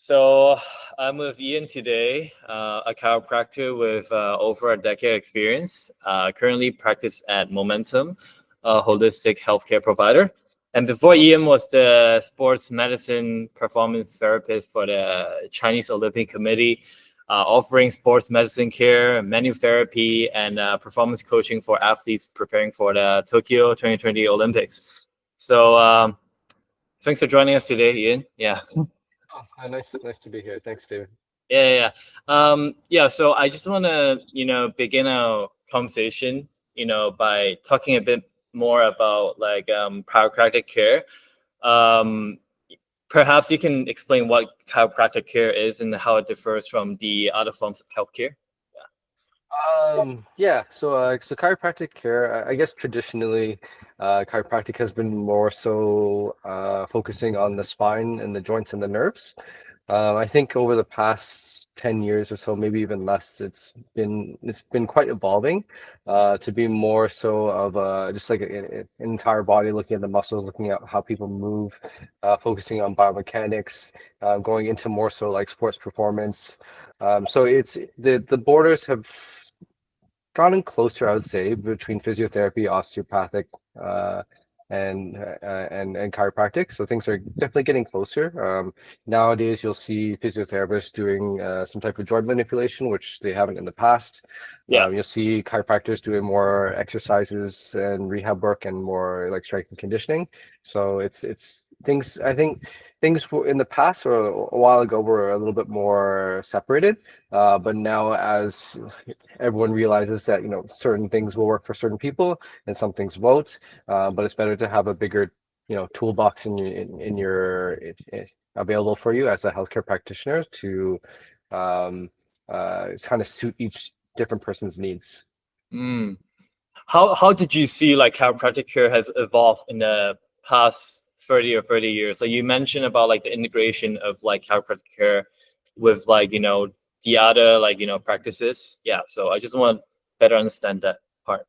So I'm with Ian today, a chiropractor with over a decade experience. Currently practice at Momentum, a holistic healthcare provider. And before Ian was the sports medicine performance therapist for the Chinese Olympic Committee, offering sports medicine care, menu therapy, and performance coaching for athletes preparing for the Tokyo 2020 Olympics. So thanks for joining us today, Ian. Yeah. Nice to be here. Thanks, David. So I just want to, begin our conversation, by talking a bit more about chiropractic care. Um, Perhaps you can explain what chiropractic care is and how it differs from the other forms of healthcare. So chiropractic care, I guess traditionally, chiropractic has been more so focusing on the spine and the joints and the nerves. I think over the past 10 years or so, maybe even less, it's been quite evolving to be more so of just like an entire body, looking at the muscles, looking at how people move, focusing on biomechanics, going into more so like sports performance. So it's the borders have gotten closer, I would say, between physiotherapy, osteopathic, and chiropractic. So things are definitely getting closer. Nowadays, you'll see physiotherapists doing some type of joint manipulation, which they haven't in the past. Yeah. You'll see chiropractors doing more exercises and rehab work and more like strength and conditioning. So it's things. I think things in the past or a while ago were a little bit more separated. But now, as everyone realizes that certain things will work for certain people and some things won't, but it's better to have a bigger toolbox in your available for you as a healthcare practitioner to um, kind of suit each different person's needs. Mm. How did you see chiropractic care has evolved in the past 30 years? So you mentioned about the integration of chiropractic care with the other practices. Yeah. So I just want to better understand that part.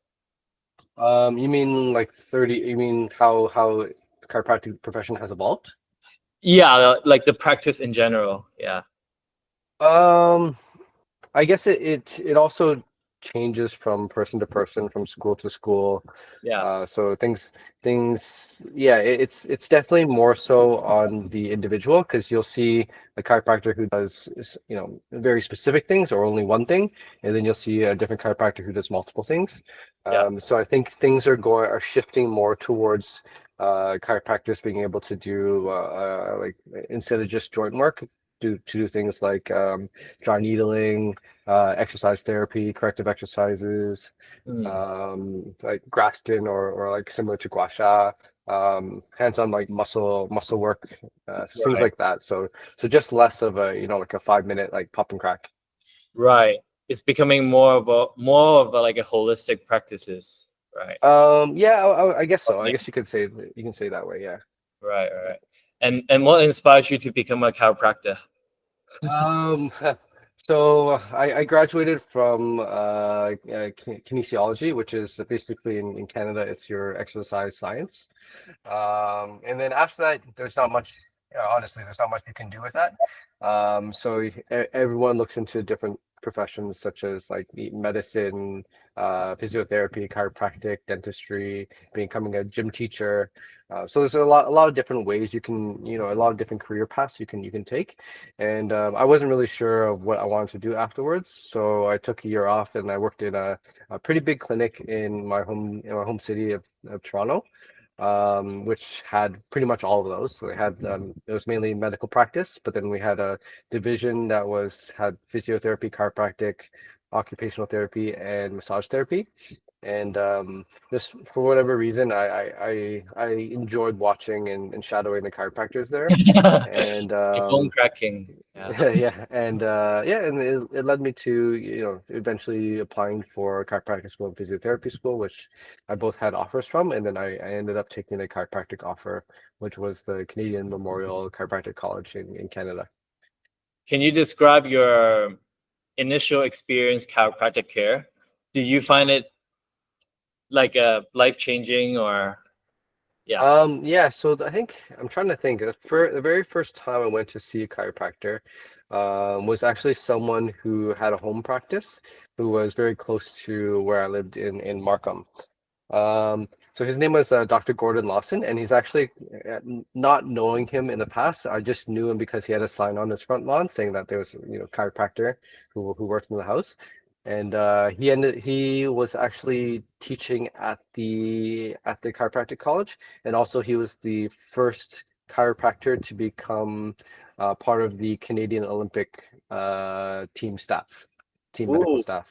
You mean like 30? You mean how chiropractic profession has evolved? Yeah, like the practice in general. Yeah. Um, I guess it also changes from person to person, from school to school. Yeah. So yeah, it's definitely more so on the individual because you'll see a chiropractor who does very specific things or only one thing, and then you'll see a different chiropractor who does multiple things. Yeah. So I think things are shifting more towards chiropractors being able to do like instead of just joint work, do things like dry needling, exercise therapy, corrective exercises, Mm. like Graston or like similar to gua sha, hands-on like muscle work, things Right. like that. So just less of a like a 5 minute like pop and crack. Right. It's becoming more of a like a holistic practices. Right. Yeah, I guess so. I Okay. guess you can say that way. Yeah. Right. Right. And what inspires you to become a chiropractor? Um, so I graduated from kinesiology, which is basically in Canada, it's your exercise science. And then after that, there's not much, honestly, there's not much you can do with that. So everyone looks into different professions such as like the medicine, physiotherapy, chiropractic, dentistry, becoming a gym teacher. So there's a lot of different ways you can, a lot of different career paths you can take. And I wasn't really sure of what I wanted to do afterwards. So I took a year off and I worked in a pretty big clinic in my home city of Toronto, which had pretty much all of those. So they had it was mainly medical practice, but then we had a division that had physiotherapy, chiropractic, occupational therapy, and massage therapy. And just for whatever reason, I enjoyed watching and shadowing the chiropractors there. And Like bone cracking. Yeah. yeah, and it led me to eventually applying for chiropractic school and physiotherapy school, which I both had offers from, and then I ended up taking the chiropractic offer, which was the Canadian Memorial Chiropractic College in Canada. Can you describe your initial experience chiropractic care? Did you find it like a life changing or Yeah. Yeah, so I think I'm trying to think. The very first time I went to see a chiropractor, was actually someone who had a home practice who was very close to where I lived in Markham. So his name was Dr. Gordon Lawson, and he's actually not knowing him in the past. I just knew him because he had a sign on his front lawn saying that there was, chiropractor who worked in the house, and he was actually teaching at the chiropractic college, and also he was the first chiropractor to become part of the Canadian Olympic team medical Ooh. staff.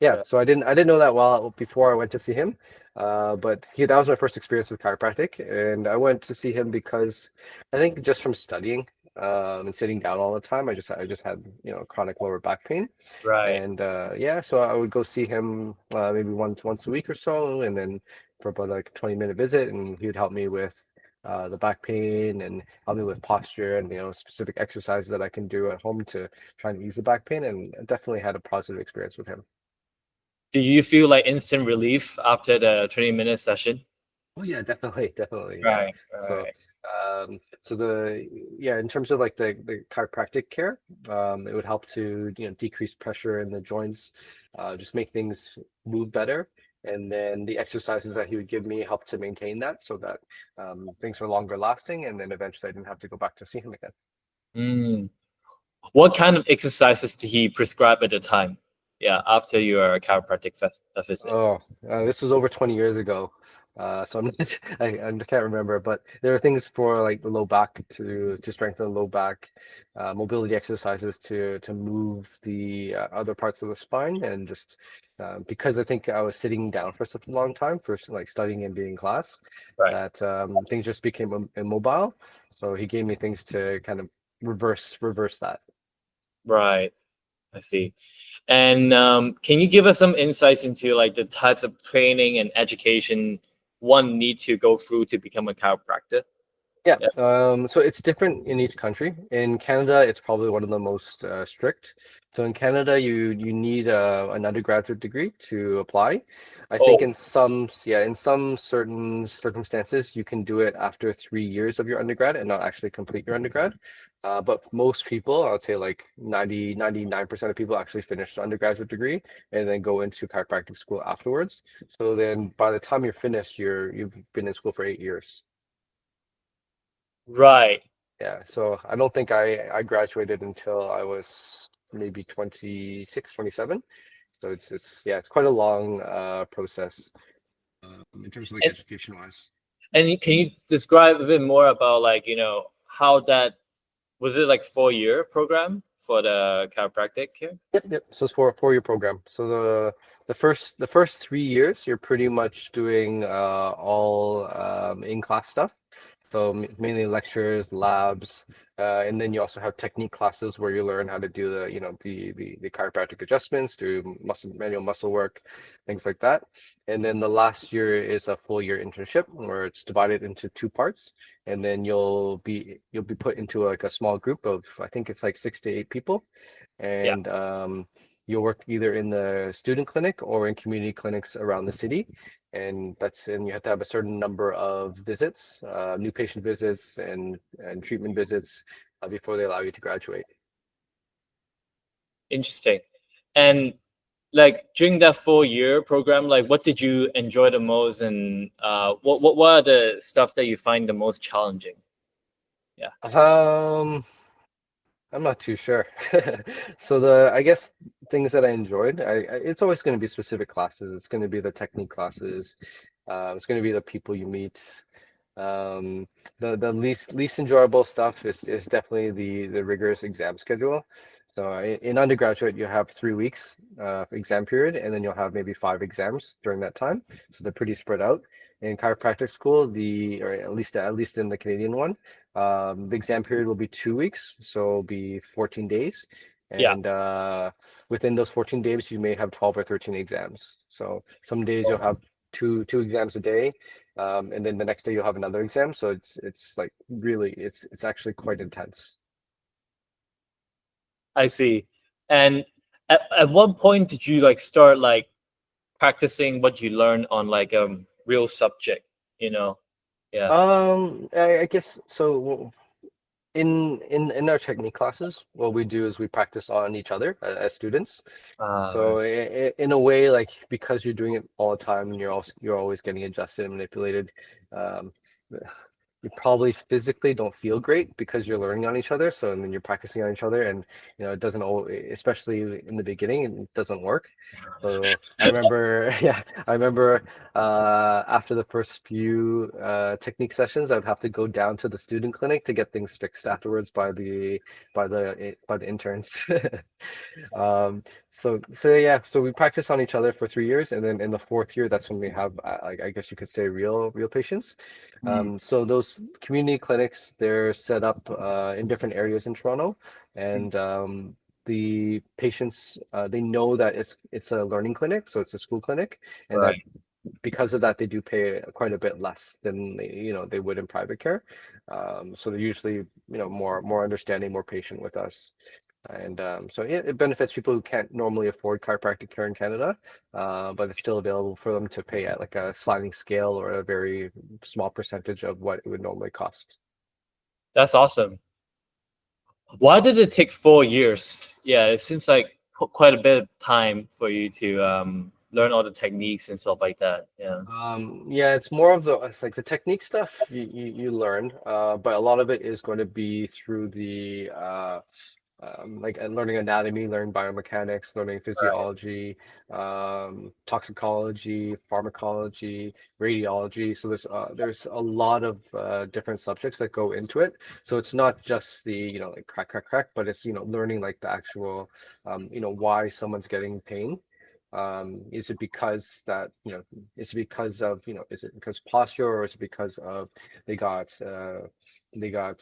Yeah, Right. so I didn't know that well before I went to see him, but that was my first experience with chiropractic, and I went to see him because I think just from studying and sitting down all the time, I just had chronic lower back pain, Right. and yeah, so I would go see him maybe once a week or so, and then for about like a 20-minute visit, and he would help me with the back pain and help me with posture and specific exercises that I can do at home to try and ease the back pain, and I definitely had a positive experience with him. Do you feel like instant relief after the 20-minute session? Oh yeah, definitely, definitely, yeah. Right. So, Right. so yeah, in terms of like the chiropractic care, it would help to decrease pressure in the joints, just make things move better, and then the exercises that he would give me help to maintain that, so that things were longer lasting, and then eventually I didn't have to go back to see him again. Mm. What kind of exercises did he prescribe at the time? Yeah, after your chiropractic visit. Oh, this was over 20 years ago. So I'm not, I can't remember, but there are things for like the low back to strengthen the low back, mobility exercises to move the other parts of the spine, and just because I think I was sitting down for such a long time for like studying and being in class, Right. that things just became immobile. So he gave me things to kind of reverse that. Right. I see. And can you give us some insights into like the types of training and education one need to go through to become a chiropractor? Yeah, Yeah. so it's different in each country. In Canada, it's probably one of the most strict. So in Canada, you need an undergraduate degree to apply. I think Oh, in some certain circumstances, you can do it after 3 years of your undergrad and not actually complete your undergrad. But most people, I would say like 99% of people actually finish the undergraduate degree and then go into chiropractic school afterwards. So then by the time you're finished, you've been in school for 8 years. right. Yeah, so I don't think I graduated until I was maybe 26, 27. So it's quite a long process in terms of like And education wise. can you describe a bit more about like, how that was it like 4-year program for the chiropractic here? Yep, yep. So it's for a 4-year program. So the first 3 years you're pretty much doing all in class stuff. So mainly lectures, labs, and then you also have technique classes where you learn how to do the chiropractic adjustments, do manual muscle work, things like that. And then the last year is a full year internship where it's divided into two parts, and then you'll be put into like a small group of, I think it's like 6 to 8 people, Yeah. and you'll work either in the student clinic or in community clinics around the city, and you have to have a certain number of visits, new patient visits and treatment visits before they allow you to graduate. Interesting. And like during that 4-year program, like what did you enjoy the most, and what are the stuff that you find the most challenging? Yeah. Um, I'm not too sure. So I guess things that I enjoyed, it's always going to be specific classes. It's going to be the technique classes. It's going to be the people you meet. Um, the least enjoyable stuff is definitely the rigorous exam schedule. So in undergraduate, you have 3 weeks exam period, and then you'll have maybe 5 exams during that time. So they're pretty spread out. In chiropractic school, or at least in the Canadian one, the exam period will be 2 weeks, so it'll be 14 days. Yeah. And within those 14 days, you may have 12 or 13 exams. So some days you'll have two exams a day, and then the next day you'll have another exam. So it's like really it's actually quite intense. I see. And at what point did you like start like practicing what you learned on like a real subject, you know? Yeah. I guess so. In our technique classes, what we do is we practice on each other as students. Right. So in a way, like because you're doing it all the time and you're always getting adjusted and manipulated, um, you probably physically don't feel great because you're learning on each other. So and then you're practicing on each other, and it doesn't always, especially in the beginning, it doesn't work. So I remember, yeah, I remember after the first few technique sessions, I would have to go down to the student clinic to get things fixed afterwards by the interns. So yeah, so we practice on each other for 3 years, and then in the fourth year, that's when we have, I guess you could say, real patients. Mm, So those community clinics, they're set up in different areas in Toronto, mm, and the patients they know that it's a learning clinic, so it's a school clinic, and that right. because of that they do pay quite a bit less than they would in private care. So they're usually more understanding, more patient with us. And so it benefits people who can't normally afford chiropractic care in Canada, but it's still available for them to pay at like a sliding scale or a very small percentage of what it would normally cost. That's awesome. Why did it take 4 years? Yeah, it seems like quite a bit of time for you to learn all the techniques and stuff like that. Yeah. Yeah, it's more of it's like the technique stuff you learn, but a lot of it is going to be through the like learning anatomy, learning biomechanics, learning Right. physiology, toxicology, pharmacology, radiology. So there's a lot of different subjects that go into it. So it's not just the like crack, but it's learning like the actual why someone's getting pain. Is it because that is it because of is it because posture, or is it because of they got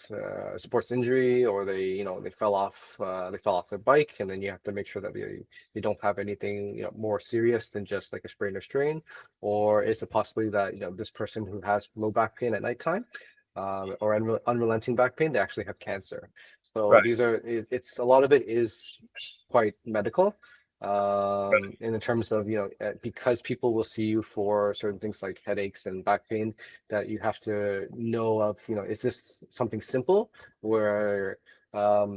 sports injury, or they fell off their bike, and then you have to make sure that they don't have anything more serious than just like a sprain or strain. Or is it possibly that this person who has low back pain at nighttime, or unrelenting back pain, they actually have cancer. So Right. it's a lot of it is quite medical, Right. in the terms of because people will see you for certain things like headaches and back pain, that you have to know of, is this something simple where a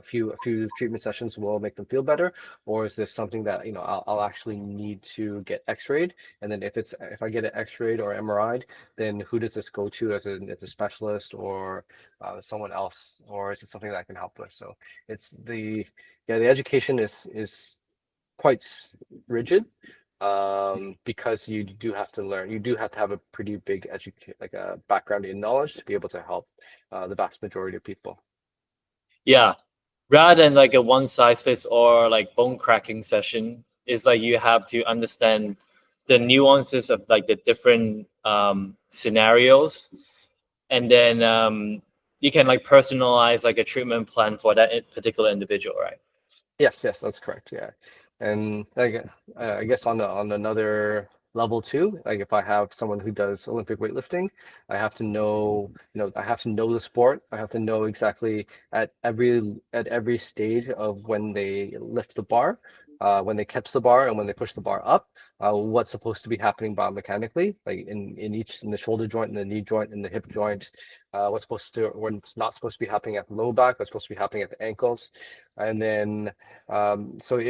few treatment sessions will make them feel better, or is this something that I'll actually need to get x-rayed, and then if I get it x-rayed or MRI'd, then who does this go to as a specialist, or someone else, or is it something that I can help with? So it's the education is quite rigid, because you do have to have a pretty big like a background in knowledge to be able to help the vast majority of people. Yeah. Rather than like a one size fits all like bone cracking session, it's like you have to understand the nuances of like the different scenarios, and then you can like personalize like a treatment plan for that particular individual, right? Yes, that's correct. Yeah, and like I guess on another level too, like if I have someone who does Olympic weightlifting, I have to know the sport. I have to know exactly at every stage of when they lift the bar, when they catch the bar, and when they push the bar up, what's supposed to be happening biomechanically, like in the shoulder joint, in the knee joint, in the hip joint, when it's not supposed to be happening at the low back, what's supposed to be happening at the ankles, and then so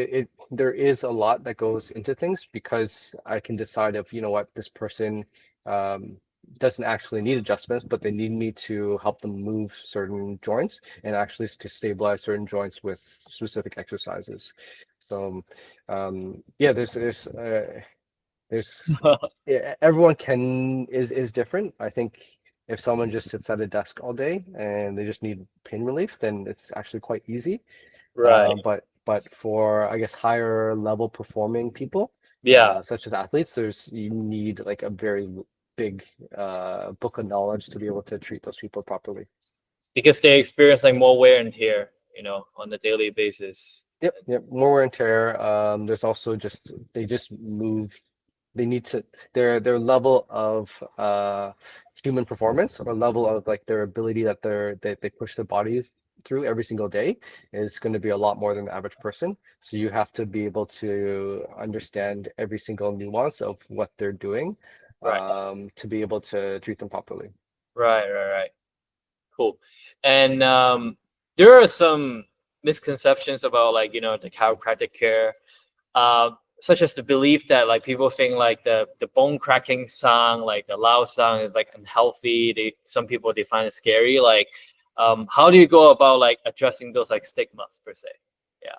there is a lot that goes into things, because I can decide if what this person um, doesn't actually need adjustments, but they need me to help them move certain joints, and actually to stabilize certain joints with specific exercises. So yeah, there's yeah, everyone is different. I think if someone just sits at a desk all day and they just need pain relief, then it's actually quite easy. Right. But for I guess higher level performing people, Yeah, such as athletes, you need like a very big book of knowledge to be able to treat those people properly. because they experience like more wear and tear, on a daily basis. Yep, more wear and tear. There's also they just move. They need to their level of human performance, or level of like their ability they push their body through every single day, is going to be a lot more than the average person. So you have to be able to understand every single nuance of what they're doing, Right. to be able to treat them properly. Right. Cool. And there are some misconceptions about like, the chiropractic care, such as the belief that like people think like the bone cracking sound, like the loud sound is like unhealthy. Some people they find it scary. Like, how do you go about like addressing those like stigmas per se? Yeah.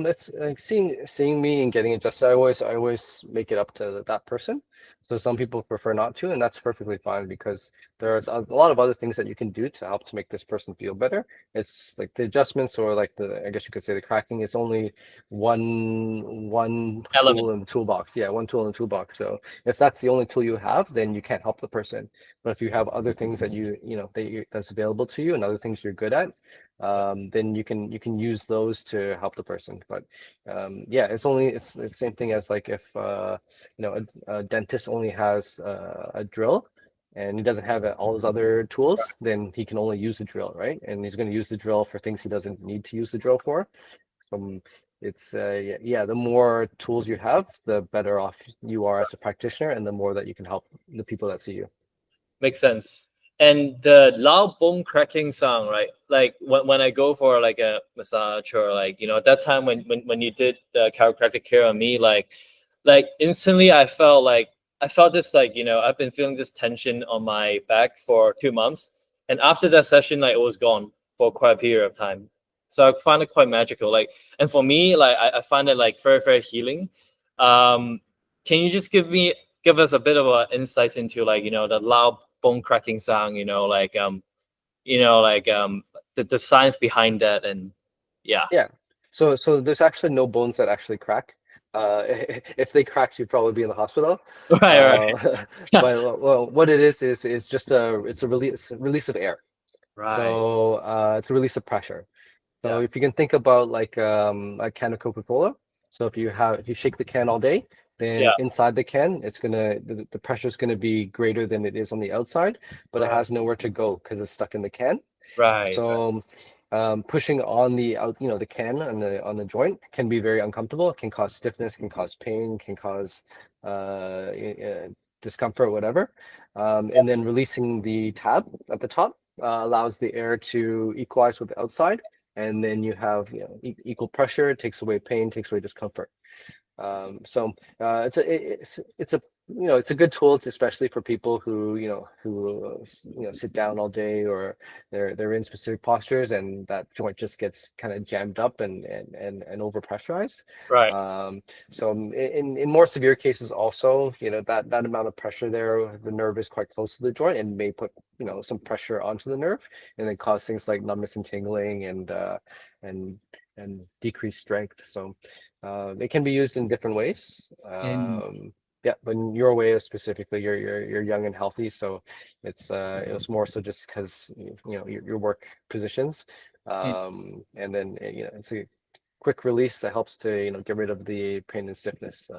It's like seeing me and getting adjusted. I always make it up to that person. So some people prefer not to, and that's perfectly fine because there's a lot of other things that you can do to help to make this person feel better. It's like the adjustments or like I guess you could say the cracking is only one Element. tool in the toolbox. Yeah, one tool in the toolbox. So if that's the only tool you have, then you can't help the person. But if you have other things that that's available to you and other things you're good at, then you can use those to help the person. But yeah, it's the same thing as like if a dentist only has a drill and he doesn't have all his other tools, then he can only use the drill, right? And he's going to use the drill for things he doesn't need to use the drill for. It's yeah, the more tools you have, the better off you are as a practitioner, and the more that you can help the people that see you. Makes sense. And the loud bone cracking sound, right? Like when I go for like a massage or like, at that time when you did the chiropractic care on me, like instantly I felt this like, I've been feeling this tension on my back for 2 months. And after that session, like it was gone for quite a period of time. So I find it quite magical. Like, and for me, like I find it like very, very healing. Um, can you just give us a bit of a insights into like, the loud bone cracking sound, the science behind that, and yeah. Yeah. So there's actually no bones that actually crack. If they cracked, you'd probably be in the hospital. Right. But well, what it is just a release of air. Right. So it's a release of pressure. So Yeah. if you can think about like a can of Coca-Cola. So if you shake the can all day, then Yeah. inside the can, the pressure is gonna be greater than it is on the outside, but it Right. has nowhere to go because it's stuck in the can. Right. So pushing on the can on the joint can be very uncomfortable. It can cause stiffness, can cause pain, can cause discomfort, whatever. And then releasing the tab at the top allows the air to equalize with the outside, and then you have equal pressure. It takes away pain, takes away discomfort. So it's a good tool, especially for people who sit down all day, or they're in specific postures and that joint just gets kind of jammed up and over pressurized. Right. So in more severe cases also, that amount of pressure there, the nerve is quite close to the joint and may put some pressure onto the nerve and then cause things like numbness and tingling and and decreased strength. So it can be used in different ways. Mm. Yeah, but in your way specifically, you're young and healthy, so it was more so just because your work positions, Mm. and then it's a quick release that helps to get rid of the pain and stiffness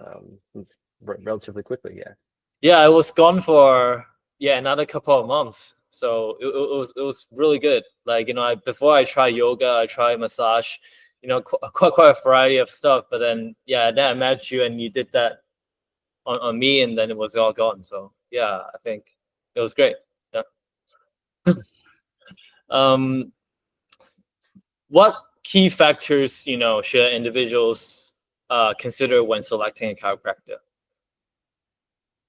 relatively quickly. Yeah. Yeah, I was gone for another couple of months, so it was really good. Like, before I try yoga, I try massage, quite a variety of stuff. But then I met you and you did that on me, and then it was all gone. So yeah, I think it was great. Yeah. Um, what key factors, should individuals consider when selecting a chiropractor?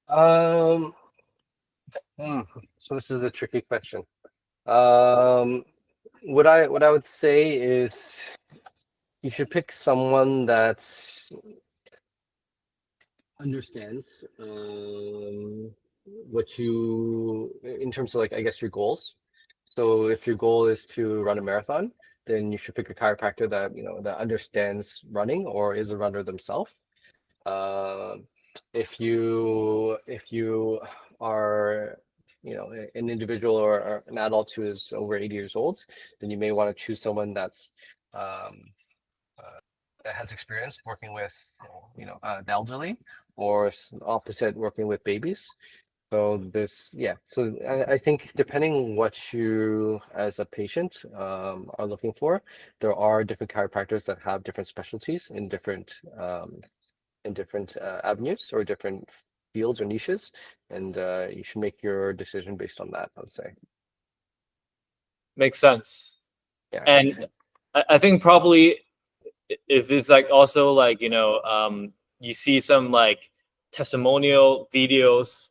Um, hmm, so this is a tricky question. Um, what I would say is you should pick someone that understands what you in terms of, like, I guess, your goals. So if your goal is to run a marathon, then you should pick a chiropractor that understands running or is a runner themselves. Um, if you are an individual or an adult who is over 80 years old, then you may want to choose someone um, that has experience working with the elderly, or opposite, working with babies. So I think depending what you as a patient are looking for, there are different chiropractors that have different specialties in different avenues or different fields or niches, and you should make your decision based on that, I would say. Makes sense. Yeah. And I think probably if it's like also like you see some like testimonial videos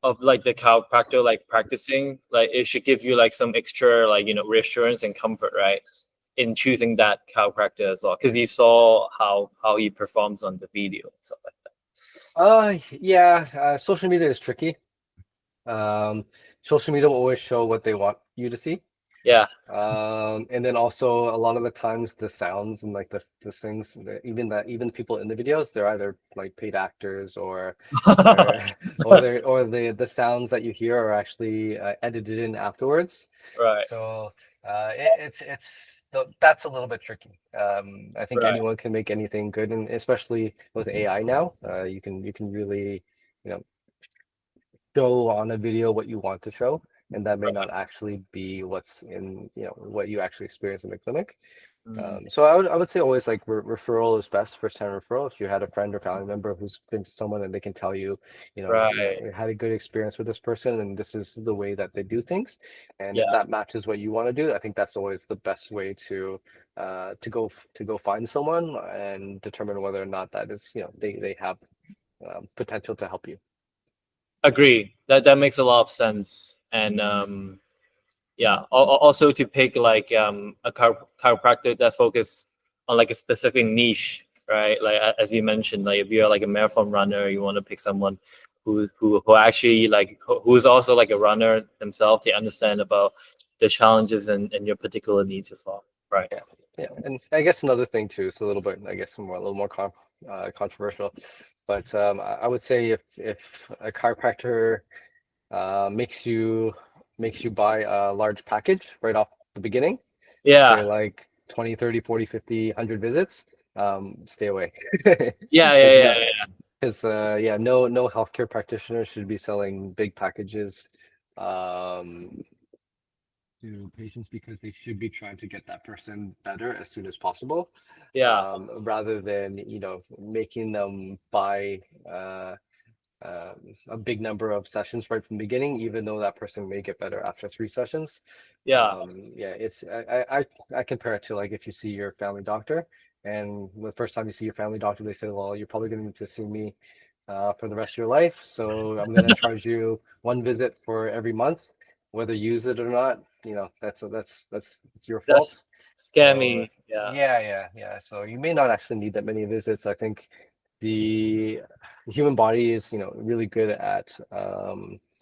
of like the chiropractor like practicing, like it should give you like some extra like reassurance and comfort, right, in choosing that chiropractor as well, because you saw how he performs on the video and stuff like that. Yeah, social media is tricky. Um, Social media will always show what they want you to see. Yeah. And then also a lot of the times the sounds and like the things, even people in the videos, they're either like paid actors or the sounds that you hear are actually edited in afterwards. Right. So that's a little bit tricky. I think Right. anyone can make anything good, and especially with AI now, you can really, you know, show on a video what you want to show, and that may Right. not actually be what's in, what you actually experience in the clinic. Mm. So I would say always like referral is best, first time referral. If you had a friend or family member who's been to someone and they can tell you, Right. you had a good experience with this person and this is the way that they do things, and Yeah. if that matches what you want to do, I think that's always the best way to go find someone and determine whether or not that is, they have potential to help you. Agree. That makes a lot of sense. And yeah, also to pick like a chiropractor that focus on like a specific niche, right? Like as you mentioned, like if you're like a marathon runner, you want to pick someone who actually like who's also like a runner themselves. They understand about the challenges and your particular needs as well, right? Yeah, yeah, and I guess another thing too, it's a little bit, I guess, a little more controversial, but I would say if a chiropractor makes you buy a large package right off the beginning, say Yeah, like 20, 30, 40, 50, 100 visits, stay away. yeah, yeah, Because yeah, that, yeah. because yeah, no healthcare practitioner should be selling big packages um, to patients, because they should be trying to get that person better as soon as possible, Yeah, rather than making them buy uh, a big number of sessions right from the beginning, even though that person may get better after 3 sessions. yeah, Yeah, I compare it to like if you see your family doctor, and the first time you see your family doctor, they say, "Well, you're probably going to need to see me for the rest of your life, so I'm going to charge you one visit for every month, whether you use it or not. That's it's your that's fault." So scammy. Yeah, yeah. So you may not actually need that many visits. I think the human body is, really good at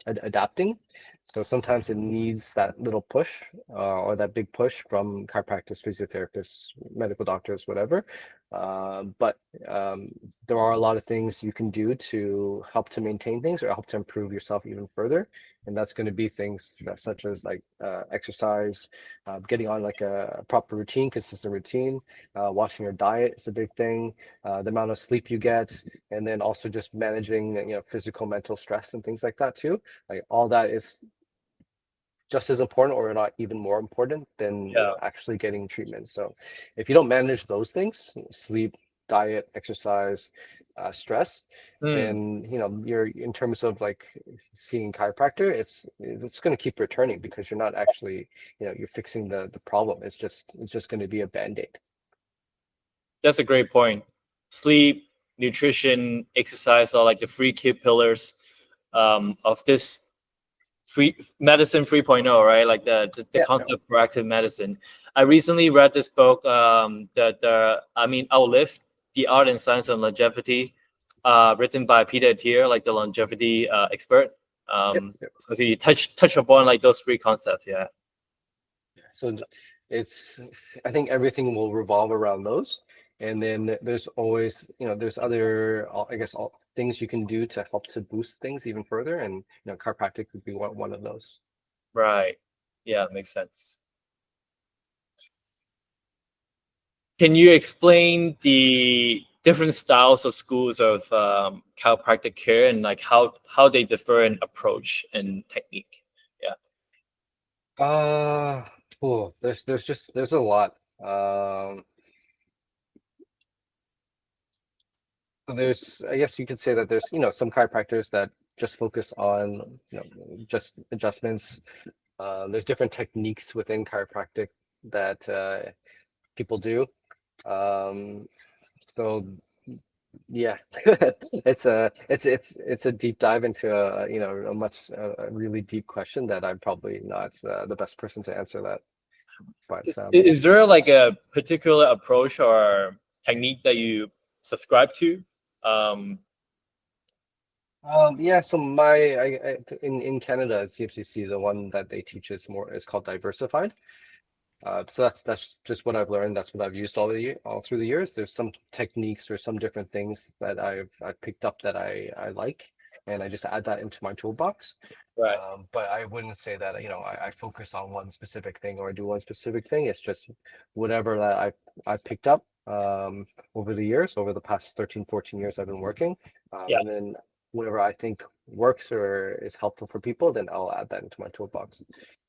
adapting. So sometimes it needs that little push, or that big push from chiropractors, physiotherapists, medical doctors, whatever. But there are a lot of things you can do to help to maintain things or help to improve yourself even further. And that's going to be things such as like exercise, getting on like a proper routine, consistent routine, watching your diet is a big thing, the amount of sleep you get, and then also just managing, physical, mental stress and things like that too. Like all that is just as important, or not even more important than, yeah. actually getting treatment. So if you don't manage those things, sleep, diet, exercise, stress, Hmm. then you're, in terms of like seeing chiropractor, it's going to keep returning, because you're not actually, you're fixing the problem. It's just going to be a band-aid. That's a great point. Sleep, nutrition, exercise are like the three key pillars of this free medicine 3.0, right? Like the Yeah. concept of proactive medicine. I recently read this book, that I mean, Outlive: The Art and Science of Longevity, written by Peter Thiel, like the longevity expert. Yep. Yep. So you touch upon like those three concepts, yeah. So it's, I think everything will revolve around those. And then there's always, there's other, I guess, all things you can do to help to boost things even further. And, chiropractic would be one of those. Right. Yeah, makes sense. Can you explain the different styles of schools of chiropractic care and like how they differ in approach and technique? Yeah. Uh, oh, there's a lot. So there's, I guess you could say that there's, some chiropractors that just focus on, just adjustments. There's different techniques within chiropractic that people do. Um, so yeah, it's a deep dive into a really deep question that I'm probably not the best person to answer that. But Is there like a particular approach or technique that you subscribe to? Um, yeah, so in Canada at CFCC, the one that they teach is called diversified. So that's just what I've learned. That's what I've used all through the years. There's some techniques or some different things that I've picked up that I like, and I just add that into my toolbox. right. But I wouldn't say that, I focus on one specific thing or I do one specific thing. It's just whatever that I picked up over the years, over the past 13, 14 years I've been working. Yeah. And then whatever I think works or is helpful for people, then I'll add that into my toolbox.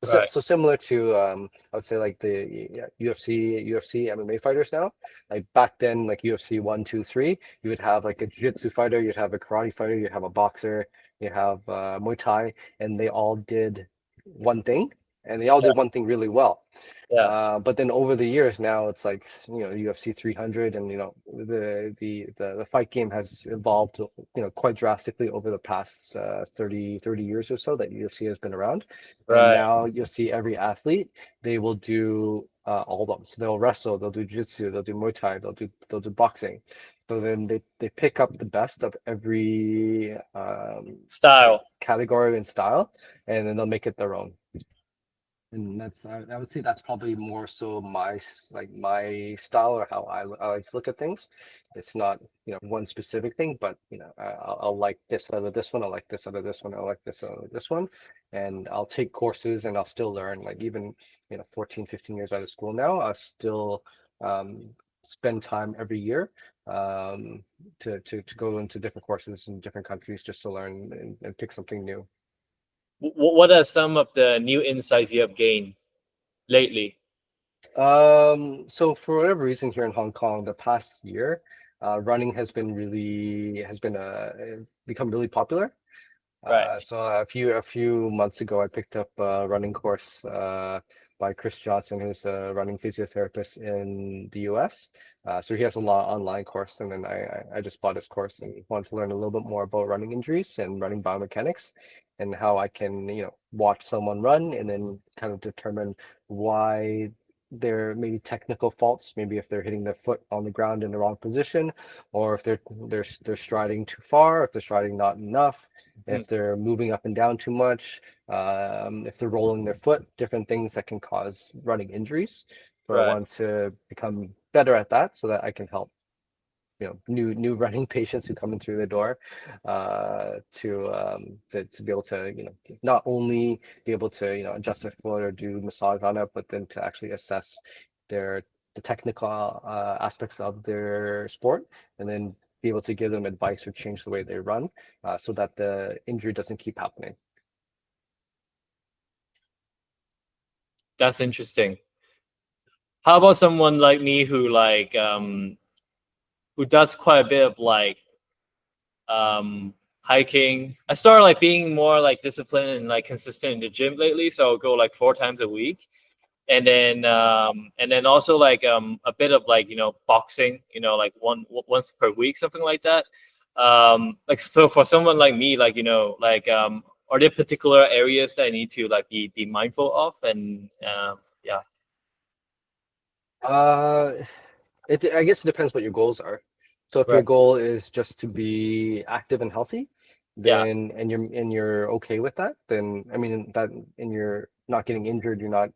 So, Right. so similar to I would say like the UFC MMA fighters now. Like back then, like UFC 1, 2, 3, you would have like a jiu-jitsu fighter, you'd have a karate fighter, you'd have a boxer, you have Muay Thai, and they all did one thing, and they all Yeah. did one thing really well. Yeah. But then over the years now, it's like UFC 300, and the fight game has evolved quite drastically over the past 30 years or so that UFC has been around. And Right. now you'll see every athlete, they will do all of them. So they'll wrestle, they'll do jiu-jitsu, they'll do Muay Thai, they'll do boxing. So then they pick up the best of every Style. category and style, and then they'll make it their own. And I would say that's probably more so my style or how I like to look at things. It's not one specific thing, but I'll like this out of this one, I like this out of this one, I like this out of this one, and I'll take courses and I'll still learn. Like even 14, 15 years out of school now, I still spend time every year to go into different courses in different countries just to learn and pick something new. What are some of the new insights you have gained lately? So for whatever reason here in Hong Kong, the past year, running has been become really popular. Right. So a few months ago, I picked up a running course by Chris Johnson, who's a running physiotherapist in the US. So he has a lot online course, and then I just bought his course and wanted to learn a little bit more about running injuries and running biomechanics, and how I can watch someone run and then kind of determine why there may be technical faults, maybe if they're hitting their foot on the ground in the wrong position, or if they're striding too far, if they're striding not enough, Mm. if they're moving up and down too much, if they're rolling their foot, different things that can cause running injuries. So I Right. want to become better at that so that I can help new running patients who come in through the door to be able to not only be able to adjust their foot or do massage on it, but then to actually assess the technical aspects of their sport, and then be able to give them advice or change the way they run so that the injury doesn't keep happening. That's interesting. How about someone like me who who does quite a bit of hiking? I started like being more like disciplined and like consistent in the gym lately, so I'll go like 4 times a week. And then also like a bit of like boxing, like once per week, something like that. Like so for someone like me, like are there particular areas that I need to like be mindful of? And yeah. Uh, I guess it depends what your goals are. So if your Right. goal is just to be active and healthy, Yeah. then and you're okay with that, then I mean that and you're not getting injured, you're not,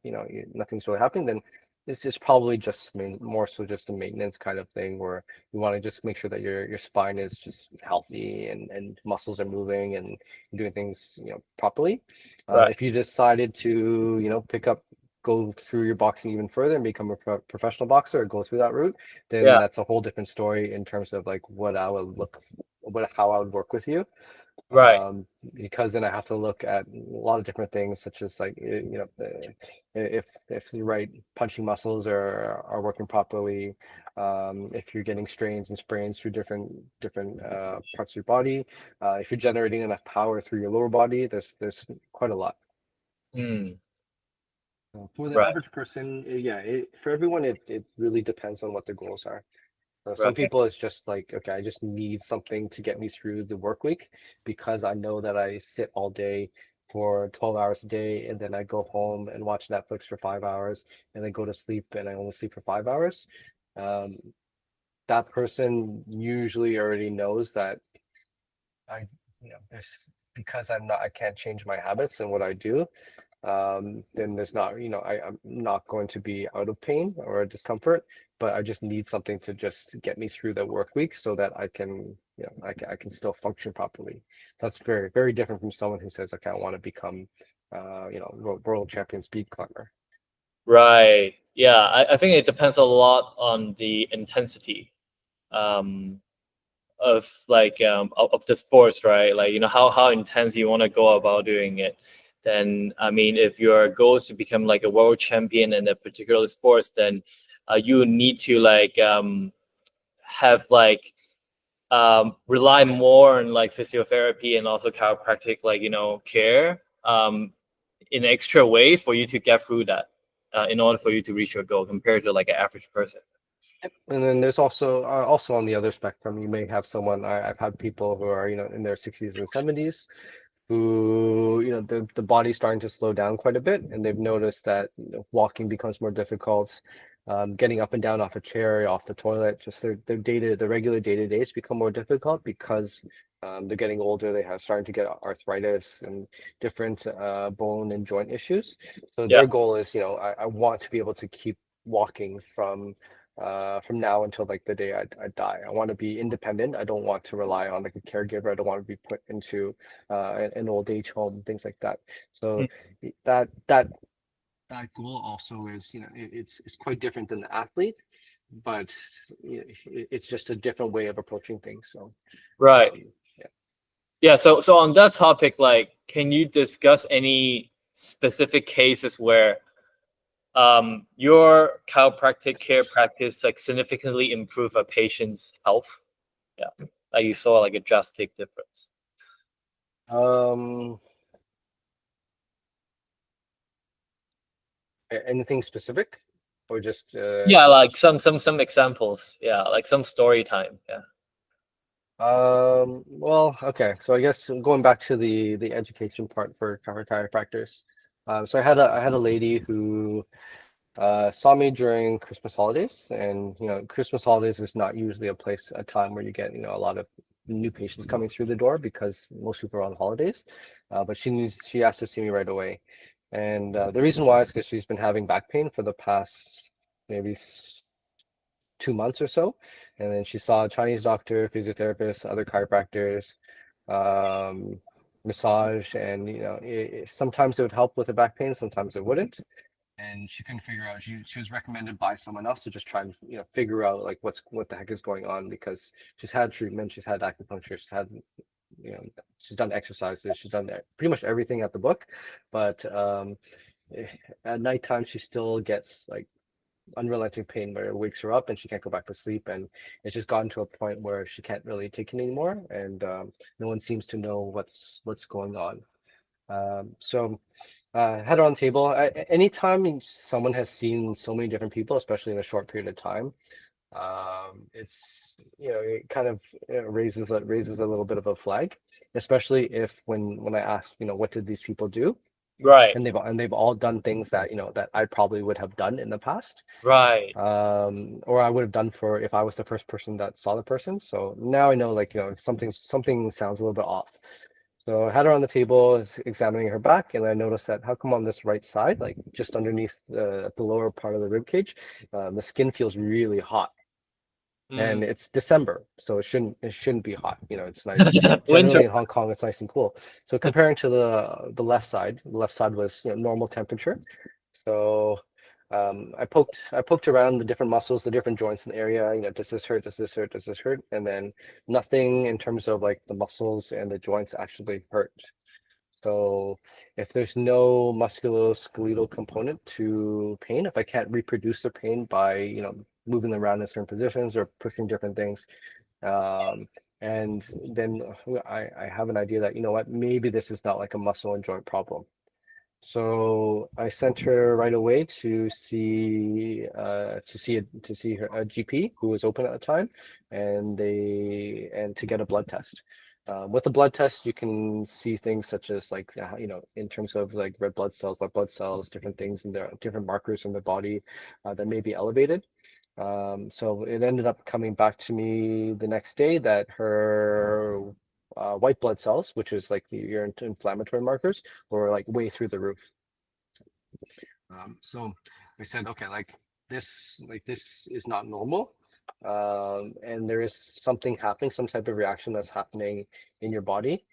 nothing's really happening, then this is probably just more so just a maintenance kind of thing where you want to just make sure that your spine is just healthy and muscles are moving and doing things, properly. Right. If you decided to, pick up go through your boxing even further and become a professional boxer or go through that route, then Yeah. that's a whole different story in terms of like how I would work with you. Right. Because then I have to look at a lot of different things, such as like if the right punching muscles are working properly, if you're getting strains and sprains through different parts of your body, if you're generating enough power through your lower body. There's quite a lot. Mm, For the right. average person, yeah, for everyone, it really depends on what their goals are. Some Right. people it's just like, okay, I just need something to get me through the work week because I know that I sit all day for 12 hours a day and then I go home and watch Netflix for 5 hours and then go to sleep and I only sleep for 5 hours. Um, that person usually already knows that I, there's because I can't change my habits and what I do, then there's not, I'm not going to be out of pain or discomfort, but I just need something to just get me through the work week so that I can, I can still function properly. That's very, very different from someone who says, okay, I want to become, world champion speed climber. Right. Yeah. I think it depends a lot on the intensity. Um, of like of the sports, right? Like how intense you want to go about doing it. Then I mean, if your goal is to become like a world champion in a particular sports, then you need to like have like rely more on like physiotherapy and also chiropractic like care in an extra way for you to get through that in order for you to reach your goal compared to like an average person. And then there's also on the other spectrum, you may have someone, I've had people who are, in their 60s and 70s who, the body's starting to slow down quite a bit, and they've noticed that walking becomes more difficult, getting up and down off a chair, off the toilet, just their regular day-to-days become more difficult because they're getting older, they have starting to get arthritis and different bone and joint issues. So Yeah. their goal is, I want to be able to keep walking from now until like the day I die. I want to be independent. I don't want to rely on like a caregiver. I don't want to be put into an old age home, things like that. So Mm. that goal also is, it's quite different than the athlete, but it's just a different way of approaching things. So Right. yeah. Yeah, so on that topic, like, can you discuss any specific cases where your chiropractic care practice like significantly improve a patient's health? Yeah, like you saw like a drastic difference. Um, Anything specific or just Yeah, like some examples. Yeah, like some story time. Yeah. well, okay. So I guess going back to the education part for chiropractors. So I had a lady who saw me during Christmas holidays, and Christmas holidays is not usually a time where you get a lot of new patients coming through the door because most people are on holidays. But she asked to see me right away, and the reason why is because she's been having back pain for the past maybe 2 months or so, and then she saw a Chinese doctor, physiotherapist, other chiropractors, um, massage, and sometimes it would help with the back pain, sometimes it wouldn't, and she couldn't figure out. She was recommended by someone else to just try and figure out like what the heck is going on, because she's had treatment, she's had acupuncture, you know she's done exercises, she's done pretty much everything at the book, but eh, at nighttime she still gets like unrelenting pain where it wakes her up and she can't go back to sleep, and it's just gotten to a point where she can't really take it anymore, and no one seems to know what's going on. So had her on the table. Anytime someone has seen so many different people, especially in a short period of time, it's it kind of raises a little bit of a flag, especially if when I ask, what did these people do, Right. and they've all done things that that I probably would have done in the past, Right. or I would have done for if I was the first person that saw the person. So now I know, like, something sounds a little bit off. So I had her on the table, examining her back, and I noticed that how come on this right side, like just underneath the lower part of the rib cage, the skin feels really hot. And Mm. it's December, so it shouldn't be hot. It's nice. Winter. Generally in Hong Kong, it's nice and cool. So comparing to the left side was normal temperature. So I poked around the different muscles, the different joints in the area. Does this hurt? Does this hurt? Does this hurt? And then nothing in terms of like the muscles and the joints actually hurt. So if there's no musculoskeletal component to pain, if I can't reproduce the pain by, moving around in certain positions or pushing different things, um, and then I have an idea that, maybe this is not like a muscle and joint problem. So I sent her right away to see a GP who was open at the time, and to get a blood test. With the blood test, you can see things such as like in terms of like red blood cells, white blood cells, different things, and there are different markers in the body that may be elevated. So it ended up coming back to me the next day that her white blood cells, which is like your inflammatory markers, were like way through the roof. So I said, okay, like this is not normal, and there is something happening, some type of reaction that's happening in your body.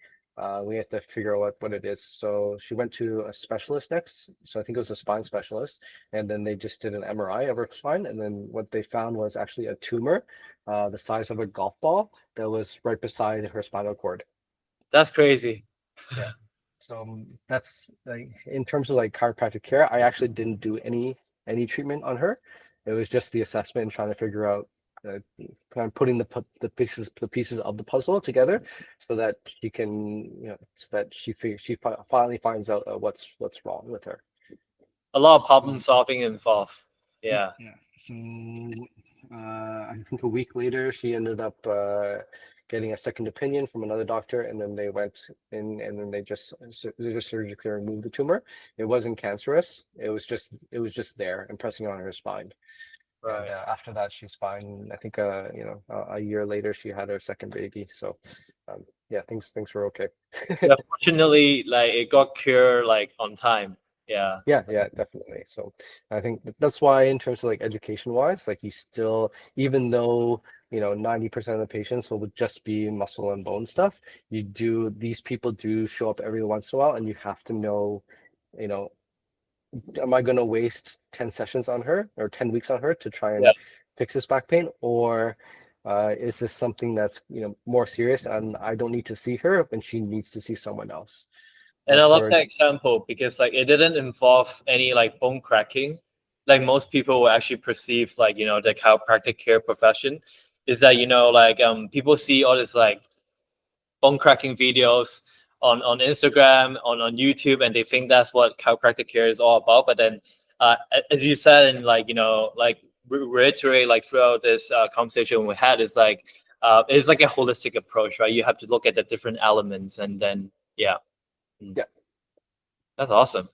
We have to figure out what it is. So she went to a specialist next. So I think it was a spine specialist, and then they just did an MRI of her spine, and then what they found was actually a tumor, the size of a golf ball that was right beside her spinal cord. That's crazy. Yeah. So that's like in terms of like chiropractic care, I actually didn't do any treatment on her. It was just the assessment and trying to figure out uh, kind of putting the pieces of the puzzle together so that she can so that finally finds out what's wrong with her. A lot of problem solving involved. Yeah. Yeah. So I think a week later, she ended up getting a second opinion from another doctor, and then they went in, and then they just surgically removed the tumor. It wasn't cancerous. It was just there and pressing on her spine. And Right. after that, she's fine. I think a year later, she had her second baby. So yeah, things were okay. Yeah, fortunately, like it got cured like on time. Yeah. Yeah, definitely. So I think that's why in terms of like education wise, like you still, even though 90% of the patients will just be muscle and bone stuff, these people do show up every once in a while, and you have to know, you know, am I going to waste 10 sessions on her or 10 weeks on her to try Yeah. and fix this back pain, or is this something that's more serious and I don't need to see her and she needs to see someone else? And I That's love where, that example because like it didn't involve any like bone cracking. Like most people will actually perceive like, the chiropractic care profession is that, like people see all this like bone cracking videos on Instagram, on YouTube, and they think that's what chiropractic care is all about. But then uh, as you said, and like, like reiterate like throughout this conversation we had is like it's like a holistic approach, right? You have to look at the different elements and then yeah. Mm. yeah. That's awesome.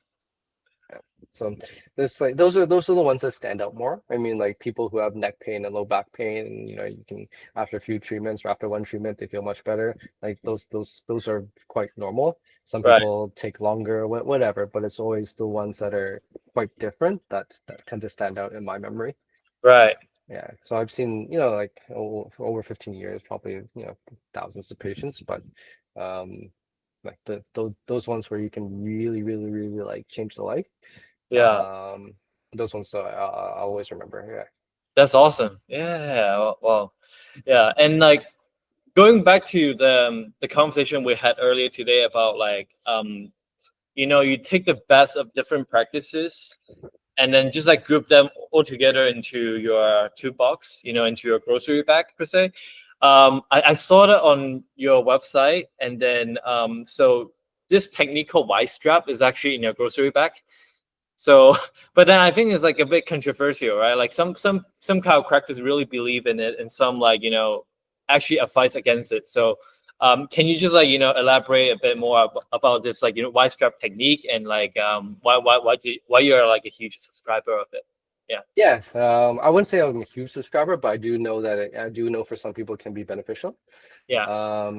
So there's like those are the ones that stand out more. I mean, like people who have neck pain and low back pain, and you can after a few treatments or after one treatment they feel much better. Like those are quite normal. Some Right. people take longer, whatever, but it's always the ones that are quite different that tend to stand out in my memory. Right. Yeah. So I've seen, like for over 15 years, probably, thousands of patients, but um like those ones where you can really, really, really like change the life. Yeah. Um, those ones I always remember. Yeah. That's awesome. Yeah. Wow. Yeah. And like going back to the conversation we had earlier today about like you take the best of different practices and then just like group them all together into your toolbox, into your grocery bag per se. I saw that on your website, and then so this technique called Y strap is actually in your grocery bag. So, but then I think it's like a bit controversial, right? Like some chiropractors really believe in it, and some like actually advise against it. So, can you just like elaborate a bit more about this like Y strap technique and like why you're like a huge subscriber of it? Yeah, Yeah. I wouldn't say I'm a huge subscriber, but I do know that I do know for some people it can be beneficial. yeah,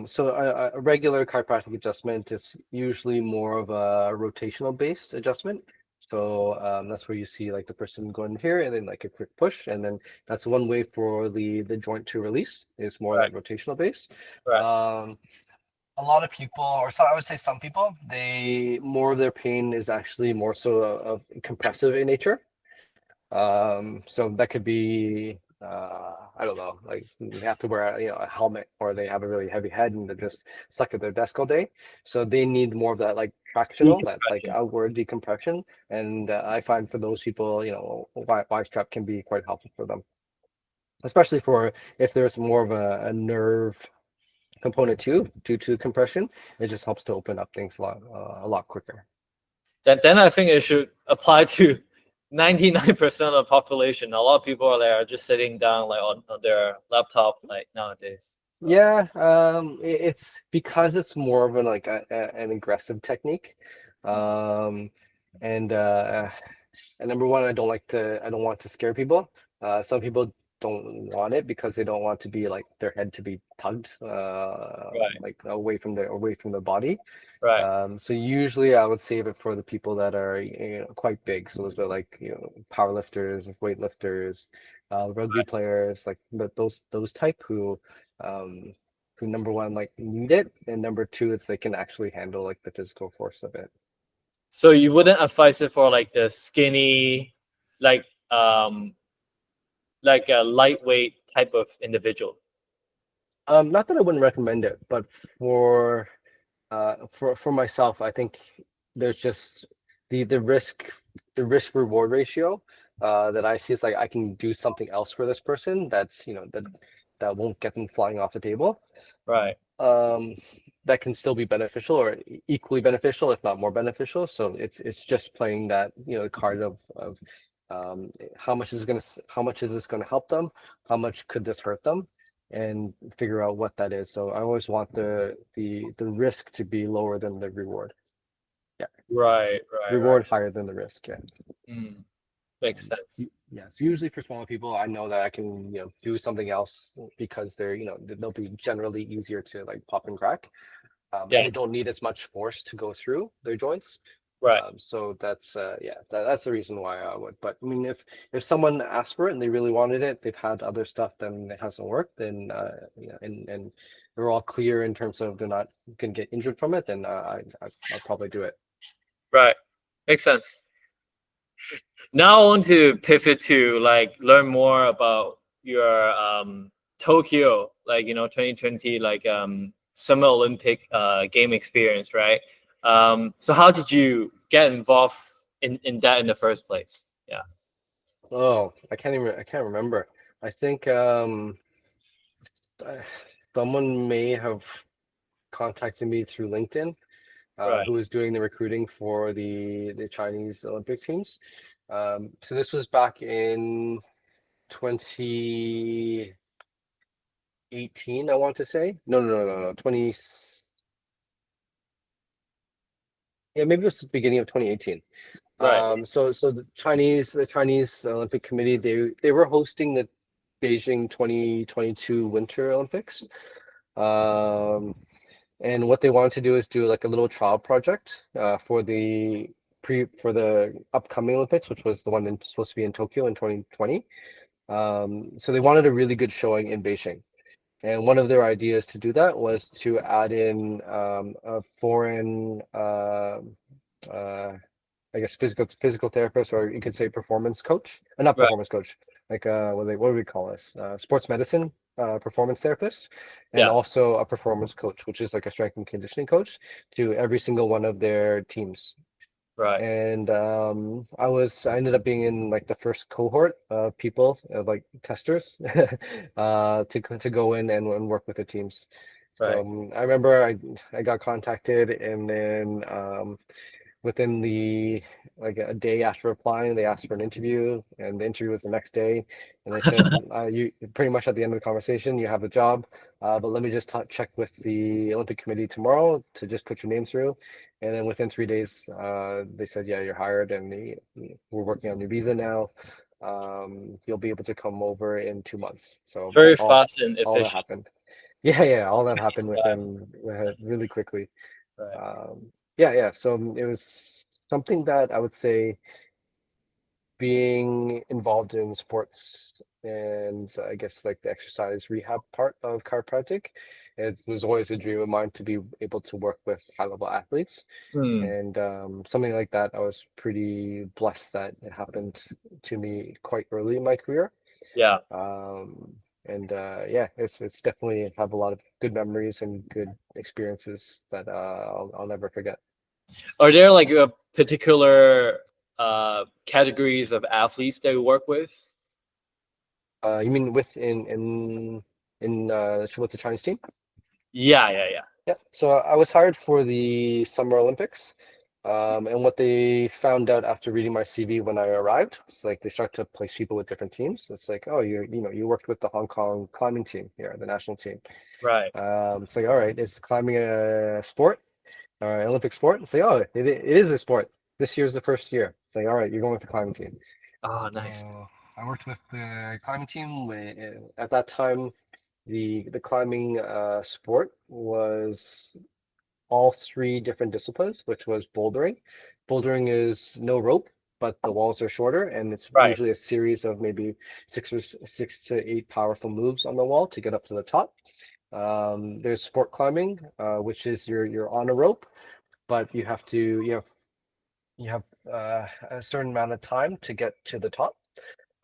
So a regular chiropractic adjustment is usually more of a rotational based adjustment. So that's where you see like the person going here and then like a quick push, and then that's one way for the joint to release. Is more right, that rotational base. right, Um, a lot of people, or I would say some people, they more of their pain is actually more so of compressive in nature. So that could be, I don't know, like they have to wear a helmet, or they have a really heavy head and they're just stuck at their desk all day. So they need more of that like tractional, that like Decompression. outward decompression. And I find for those people, Y strap can be quite helpful for them, especially for if there's more of a nerve component too, due to compression. It just helps to open up things a lot quicker. Then I think it should apply to 99% of the population. A lot of people are there just sitting down like on their laptop like nowadays. So Yeah, it's because it's more of an aggressive technique. Um, and number one, I don't want to scare people. Some people don't want it because they don't want to be like their head to be tugged right, like away from the body. right, So usually I would save it for the people that are quite big. So those are like power lifters, weightlifters, rugby players, like those type um who number one like need it, and number two it's they can actually handle like the physical force of it. so you wouldn't advise it for like the skinny, like um like a lightweight type of individual. Not that I wouldn't recommend it, but for for myself, I think there's just the risk reward ratio that I see is like I can do something else for this person that's that won't get them flying off the table. Right, um that can still be beneficial, or equally beneficial if not more beneficial. So it's just playing that card of how much is this going to help them, how much could this hurt them, and figure out what that is. So I always want the risk to be lower than the reward. Yeah, right. reward higher than the risk. Yeah. Mm, makes sense. Yeah, so usually for smaller people, I know that I can do something else because they're they'll be generally easier to like pop and crack, and Yeah, they don't need as much force to go through their joints. right, So that's that's the reason why I would. But I mean, if someone asked for it and they really wanted it, they've had other stuff, then it hasn't worked, then and they're all clear in terms of they're not gonna get injured from it, then I'll probably do it. right. Makes sense. Now I want to pivot to like learn more about your Tokyo, like 2020, like Summer Olympic game experience, right? So how did you get involved in that in the first place? Yeah, Oh, I can't remember. I think uh, someone may have contacted me through LinkedIn, right, who was doing the recruiting for the Chinese Olympic teams. So this was back in 2018, I want to say. No. 20, yeah, maybe it was the beginning of 2018. right, So the Chinese Olympic Committee, they were hosting the Beijing 2022 Winter Olympics. Um, and what they wanted to do is do like a little trial project for the upcoming Olympics, which was the one supposed to be in Tokyo in 2020. So they wanted a really good showing in Beijing. And one of their ideas to do that was to add in a foreign, uh, I guess, physical therapist, or you could say performance coach, not right. performance coach, like what do we call this? Sports medicine performance therapist, and Yeah, also a performance coach, which is like a strength and conditioning coach to every single one of their teams. right, And I ended up being in like the first cohort of people, like testers, to go in and work with the teams. So right. I remember I got contacted, and then within the like a day after applying, they asked for an interview, and the interview was the next day, and they said, you pretty much at the end of the conversation, you have a job, but let me just check with the Olympic Committee tomorrow to just put your name through. And then within 3 days, they said, yeah, you're hired, and we're working on your visa now. You'll be able to come over in 2 months. So Very fast and all that efficient. happened. Yeah, all that happened Time. within really quickly. Right. Yeah. So it was something that I would say being involved in sports and I guess like the exercise rehab part of chiropractic. It was always a dream of mine to be able to work with high level athletes. Hmm. And something like that, I was pretty blessed that it happened to me quite early in my career. Yeah. Um, and yeah, it's definitely have a lot of good memories and good experiences that I'll never forget. Are there like a particular categories of athletes that you work with? You mean with in with the Chinese team? Yeah, yeah, yeah. Yeah. So I was hired for the Summer Olympics. And what they found out after reading my CV when I arrived, it's like they start to place people with different teams. It's like, oh, you worked with the Hong Kong climbing team here, the national team. Right. It's like, all right, is climbing a sport or an Olympic sport? It's like, oh, it is a sport. This year's the first year. It's like, all right, you're going with the climbing team. Oh, nice. So I worked with the climbing team. At that time, the climbing sport was all three different disciplines, which was bouldering. Bouldering is no rope, but the walls are shorter, and it's Right. usually a series of maybe 6 to 8 powerful moves on the wall to get up to the top. There's sport climbing, which is you're on a rope, but you have a certain amount of time to get to the top.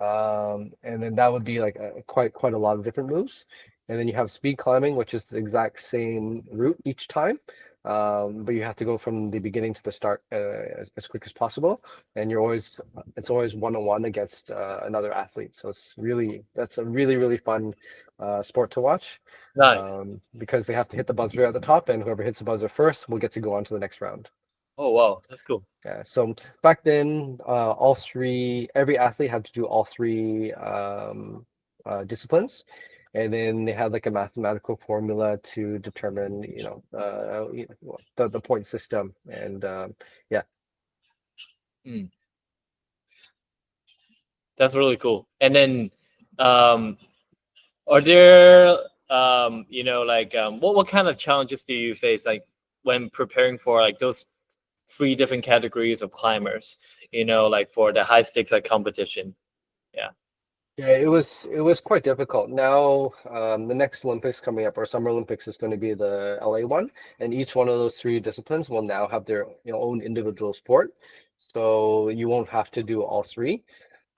And then that would be like quite a lot of different moves. And then you have speed climbing, which is the exact same route each time, but you have to go from the beginning to the start as quick as possible. And it's always 1-on-1 against another athlete. So that's a really fun sport to watch, Nice. because they have to hit the buzzer at the top, and whoever hits the buzzer first will get to go on to the next round. Oh, wow. That's cool. Yeah, so back then, every athlete had to do all three disciplines, and then they had like a mathematical formula to determine, the point system, and yeah. Mm, that's really cool. And then, um, are there, what kind of challenges do you face, like when preparing for like those three different categories of climbers? Like for the high stakes like competition. Yeah. Yeah, it was quite difficult. Now, the next Olympics coming up, or Summer Olympics, is going to be the LA one, and each one of those three disciplines will now have their own individual sport. So you won't have to do all three.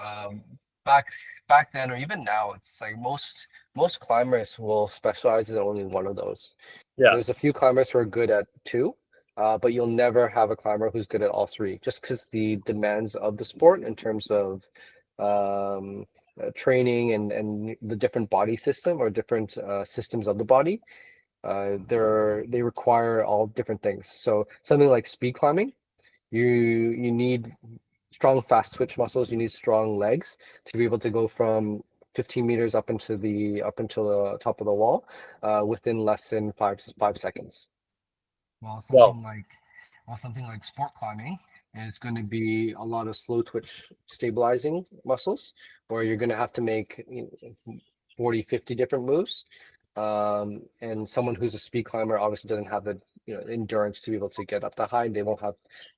Um, back back then, or even now, it's like most climbers will specialize in only one of those. Yeah. There's a few climbers who are good at two, but you'll never have a climber who's good at all three, just because the demands of the sport in terms of um, training and the different body system or different systems of the body. They require all different things. So something like speed climbing, you need strong fast twitch muscles. You need strong legs to be able to go from 15 meters up until the top of the wall within less than five seconds. While Well, something like sport climbing is going to be a lot of slow twitch stabilizing muscles, where you're going to have to make 40, 50 different moves. And someone who's a speed climber obviously doesn't have the endurance to be able to get up that high. They won't have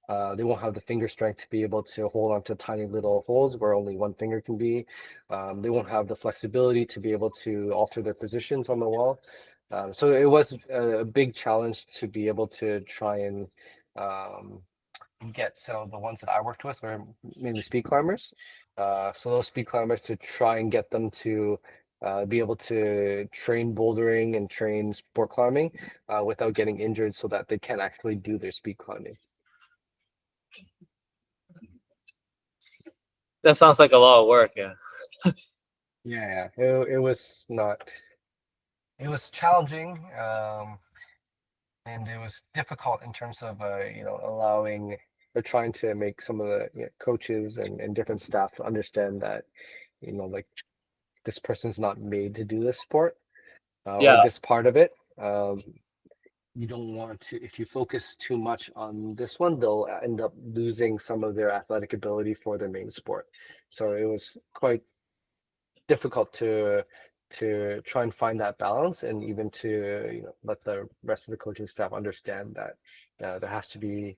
the finger strength to be able to hold on to tiny little holes where only one finger can be. They won't have the flexibility to be able to alter their positions on the wall. So it was a big challenge to be able to try and um, get. So the ones that I worked with were mainly speed climbers. So those speed climbers, to try and get them to be able to train bouldering and train sport climbing without getting injured, so that they can actually do their speed climbing. that sounds like a lot of work. Yeah. Yeah, it was not. It was challenging, and it was difficult in terms of allowing or trying to make some of the coaches and different staff to understand that like this person's not made to do this sport or Yeah. this part of it. You don't want to, if you focus too much on this one, they'll end up losing some of their athletic ability for their main sport. So it was quite difficult to try and find that balance, and even to let the rest of the coaching staff understand that there has to be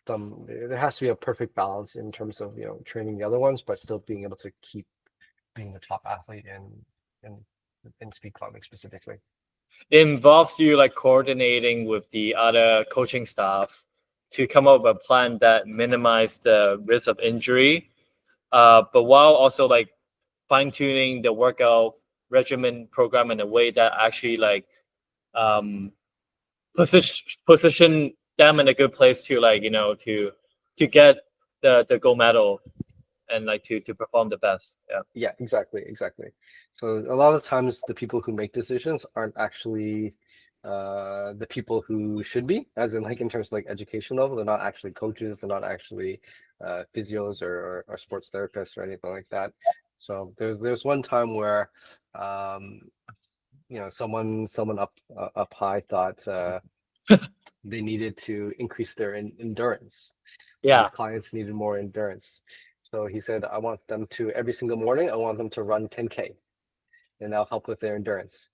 a perfect balance in terms of training the other ones, but still being able to keep being a top athlete in in speed climbing specifically. It involves you like coordinating with the other coaching staff to come up with a plan that minimize the risk of injury, but while also like fine tuning the workout regimen program in a way that actually like um, position them in a good place to like to get the gold medal and like to perform the best. Yeah. Yeah, exactly. So a lot of times the people who make decisions aren't actually the people who should be, as in like in terms of like education level. They're not actually coaches, they're not actually physios or sports therapists or anything like that. So there's one time where um someone up high thought they needed to increase their endurance. So his Yeah. clients needed more endurance. So he said, I want them to every single morning, I want them to run 10K, and that'll help with their endurance.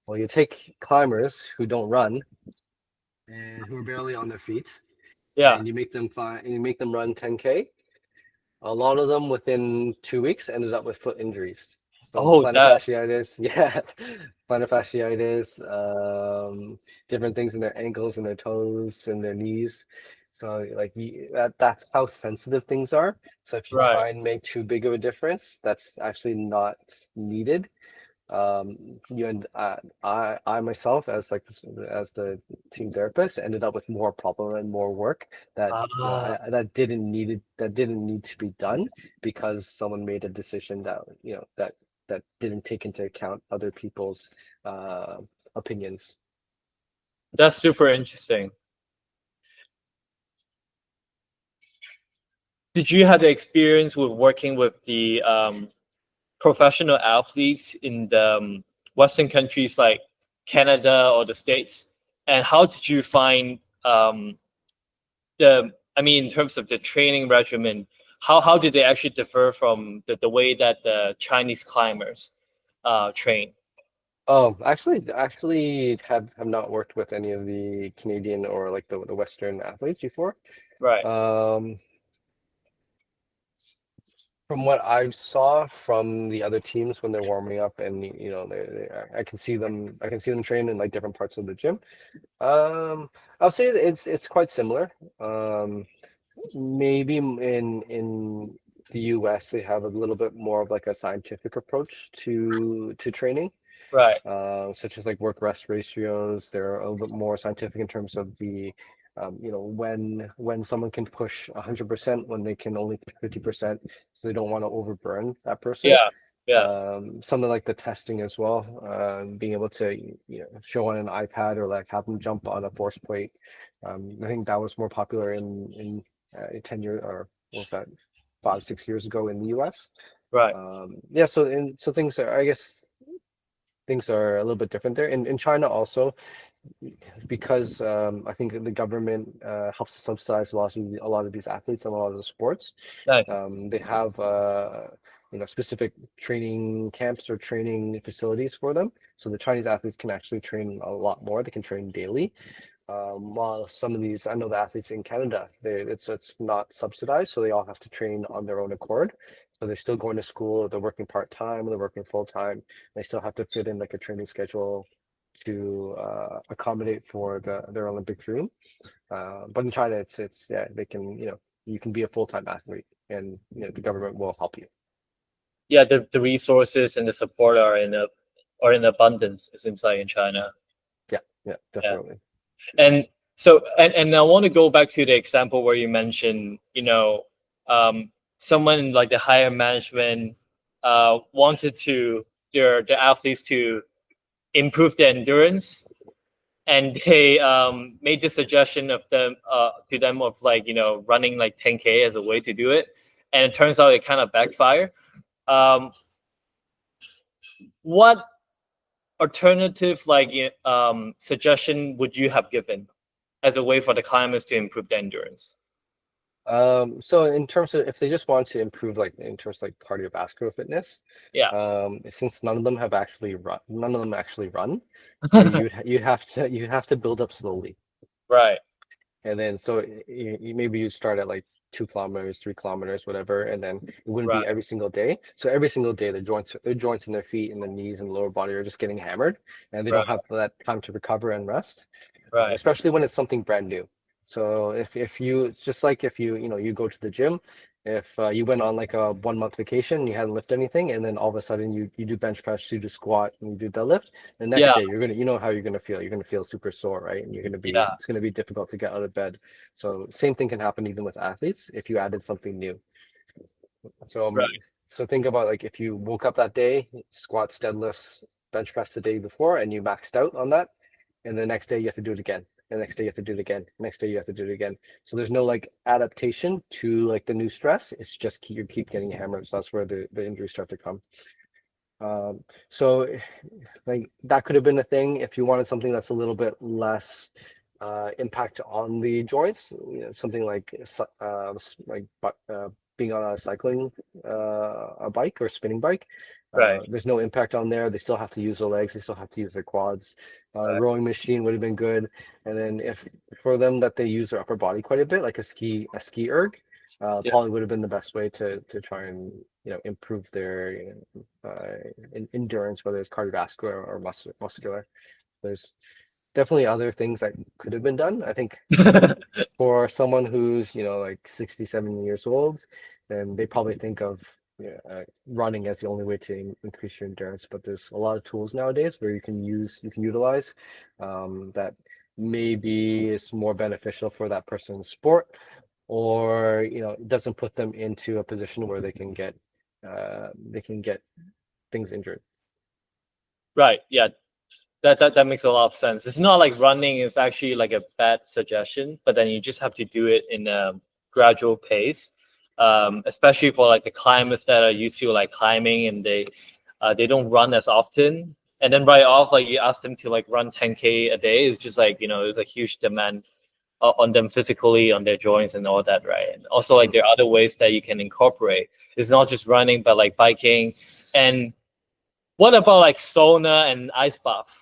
Well, you take climbers who don't run and who are barely on their feet, Yeah. and you make them run 10K. A lot of them within 2 weeks ended up with foot injuries. So Oh, plantar that fasciitis, yeah, plantar fasciitis, different things in their ankles and their toes and their knees. So like that's how sensitive things are. So if you right. try and make too big of a difference, that's actually not needed. You and I myself, as like this, as the team therapist, ended up with more problem and more work that Ah, that didn't need to be done because someone made a decision that that didn't take into account other people's uh, opinions. that's super interesting. Did you have the experience with working with the professional athletes in the Western countries like Canada or the States? And how did you find I mean, in terms of the training regimen, how did they actually differ from the way that the Chinese climbers train? Oh, actually have not worked with any of the Canadian or like the Western athletes before. Right. Um, From what I saw from the other teams when they're warming up, and I can see them train in like different parts of the gym. I'll say that it's quite similar. Maybe in the US they have a little bit more of like a scientific approach to training, Right. such as like work rest ratios. They're a little bit more scientific in terms of the when someone can push 100%, when they can only push 50%, so they don't want to overburn that person. Yeah. Yeah. Something like the testing as well, being able to show on an iPad or like have them jump on a force plate. I think that was more popular in 10 years, or what was that, 5 6 years ago in the US. Right. Yeah, so things are, I guess things are a little bit different there. In China also, because I think the government helps to subsidize a lot of these athletes and a lot of the sports. Nice. They have specific training camps or training facilities for them, so the Chinese athletes can actually train a lot more. They can train daily. While some of these, I know the athletes in Canada, it's not subsidized, so they all have to train on their own accord. So they're still going to school, they're working part-time, they're working full-time. They still have to fit in like a training schedule to accommodate for their Olympic dream. But in China, it's yeah, they can you can be a full-time athlete, and the government will help you. Yeah, the resources and the support are in abundance. It seems like in China. Yeah, Yeah. definitely. And so and I want to go back to the example where you mentioned, someone in like the higher management wanted to their athletes to improve their endurance, and they made the suggestion of them to them of like running like 10K as a way to do it, and it turns out it kind of backfire. Um, what alternative like suggestion would you have given as a way for the climbers to improve their endurance? So in terms of if they just want to improve, like in terms of like cardiovascular fitness, Yeah. since none of them actually run, so you have to build up slowly, Right. and then so maybe you start at like 2 kilometers, 3 kilometers, whatever, and then it wouldn't be Right. every single day. So every single day, the joints in their feet and the knees and lower body are just getting hammered, and they don't Right. have that time to recover and rest, Right. especially when it's something brand new. So if you just like if you go to the gym, if you went on like a 1 month vacation, you hadn't lifted anything, and then all of a sudden you do bench press, you do squat, and you do deadlift, the next Yeah. day how you're gonna feel. You're gonna feel super sore, right? And Yeah. it's gonna be difficult to get out of bed. So same thing can happen even with athletes if you added something new. So Right. so think about like if you woke up that day, squats, deadlifts, bench press the day before, and you maxed out on that, and the next day you have to do it again. The next day you have to do it again. Next day you have to do it again. So there's no like adaptation to like the new stress. It's just you keep getting hammered. So that's where the injuries start to come. So like that could have been a thing if you wanted something that's a little bit less impact on the joints. Something like being on a cycling a bike or spinning bike. Right. There's no impact on there. They still have to use their legs. They still have to use their quads. Right. Rowing machine would have been good. And then if for them that they use their upper body quite a bit, like a ski erg, Yeah. probably would have been the best way to try and improve their endurance, whether it's cardiovascular or muscular. There's definitely other things that could have been done. I think for someone who's like 60, 70 years old, then they probably think of running as the only way to increase your endurance. But there's a lot of tools nowadays where you can utilize that maybe is more beneficial for that person's sport, or it doesn't put them into a position where they can get things injured. Right. Yeah. That makes a lot of sense. It's not like running is actually like a bad suggestion, but then you just have to do it in a gradual pace. Especially for like the climbers that are used to like climbing and they don't run as often. And then right off, like you ask them to like run 10K a day, it's just like, there's a huge demand on them physically, on their joints and all that, right? And also like Mhm. there are other ways that you can incorporate. It's not just running, but like biking. And what about like sauna and ice bath?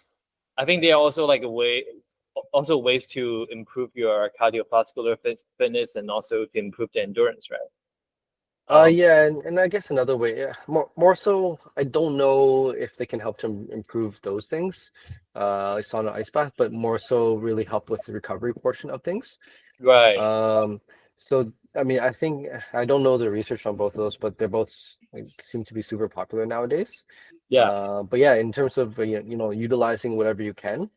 I think they are also like also ways to improve your cardiovascular fitness and also to improve the endurance, right? Um, Yeah, and I guess another way, yeah, more so, I don't know if they can help to improve those things, like sauna, ice bath, but more so really help with the recovery portion of things. right. Um, so I mean, I think I don't know the research on both of those, but they're both like, seem to be super popular nowadays. Yeah. But yeah, in terms of utilizing whatever you can,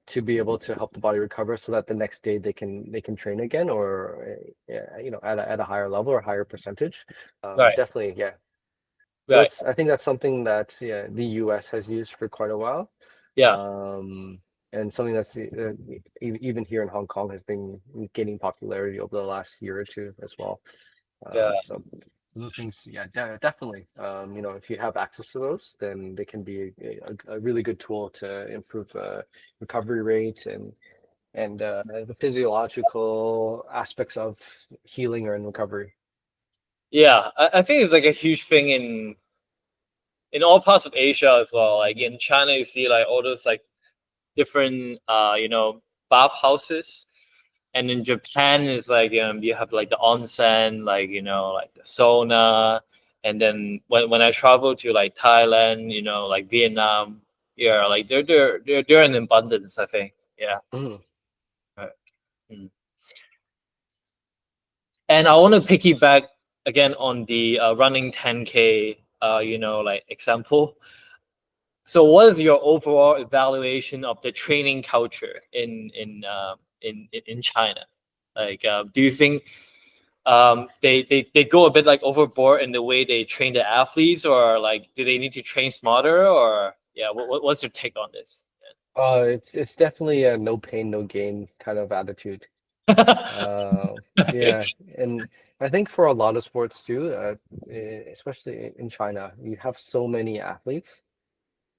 to be able to help the body recover, so that the next day they can train again, or yeah, at a higher level or higher percentage. Right. Definitely, yeah. Right. I think that's something that the US has used for quite a while. Yeah. Um, and something that's even here in Hong Kong has been gaining popularity over the last year or two as well. Yeah. So those things, yeah, definitely. If you have access to those, then they can be a really good tool to improve recovery rate and the physiological aspects of healing or in recovery. Yeah. I think it's like a huge thing in all parts of Asia as well. Like in China, you see like all those like different bath houses. And in Japan, it's like you have like the onsen, like like the sauna. And then when I travel to like Thailand, like Vietnam, yeah, like they're in abundance, I think. Yeah. Mhm. Right. Mm. And I want to piggyback again on the running 10K, like example. So, what is your overall evaluation of the training culture in China? Like, do you think they go a bit like overboard in the way they train the athletes, or like do they need to train smarter, or yeah, what's your take on this? It's definitely a no pain, no gain kind of attitude. Uh, Right. yeah, and I think for a lot of sports too, especially in China, you have so many athletes.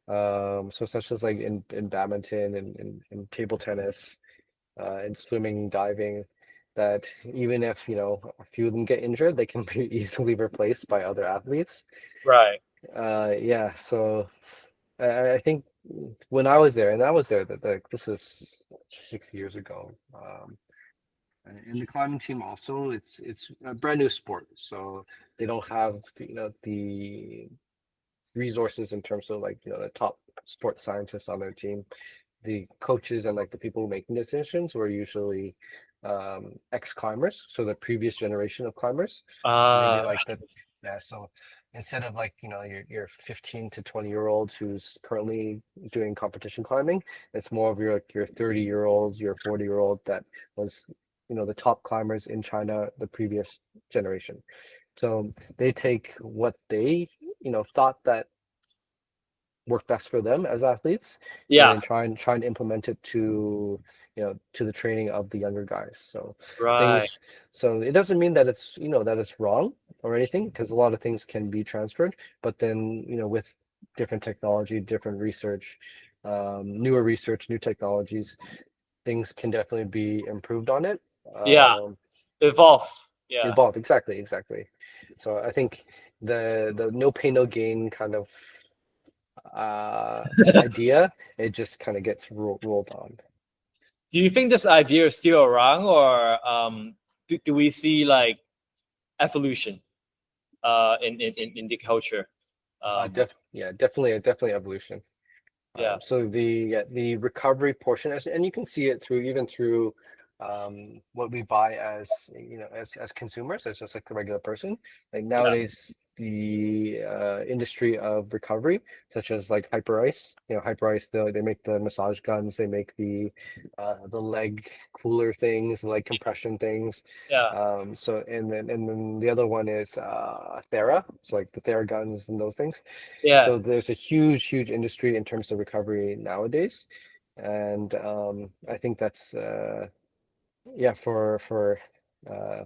So such as like in badminton and table tennis, and swimming, diving, that even if a few of them get injured, they can be easily replaced by other athletes. Right. Yeah, so I think when I was there, and I was there, that this was 6 years ago. And the climbing team also, it's a brand new sport, so they don't have the resources in terms of like the top sports scientists on their team. The coaches and like the people making decisions were usually ex climbers, so the previous generation of climbers. So maybe Uh, like the yeah. So instead of like your 15 to 20-year-olds who's currently doing competition climbing, it's more of your 30-year-olds, your 40-year-old that was the top climbers in China the previous generation. So they take what they thought that work best for them as athletes, and yeah, then try and implement it to to the training of the younger guys. So right. things so it doesn't mean that it's that it's wrong or anything, because a lot of things can be transferred, but then with different technology, different research, newer research, new technologies, things can definitely be improved on it. Yeah, um evolve. Yeah, Evolved, exactly. So I think the no pain no gain kind of uh idea, it just kind of gets rolled on. do you think this idea is still around, or do we see like evolution in the culture? Yeah, definitely evolution. Yeah, So the recovery portion, and you can see it even through what we buy as as consumers, as just like the regular person. Like yeah, nowadays, the industry of recovery, such as like Hyperice, Hyperice, they make the massage guns, they make the leg cooler things, leg compression things. yeah, So and then the other one is Thera, so like the Thera guns and those things. yeah, So there's a huge industry in terms of recovery nowadays, and I think that's yeah, for uh,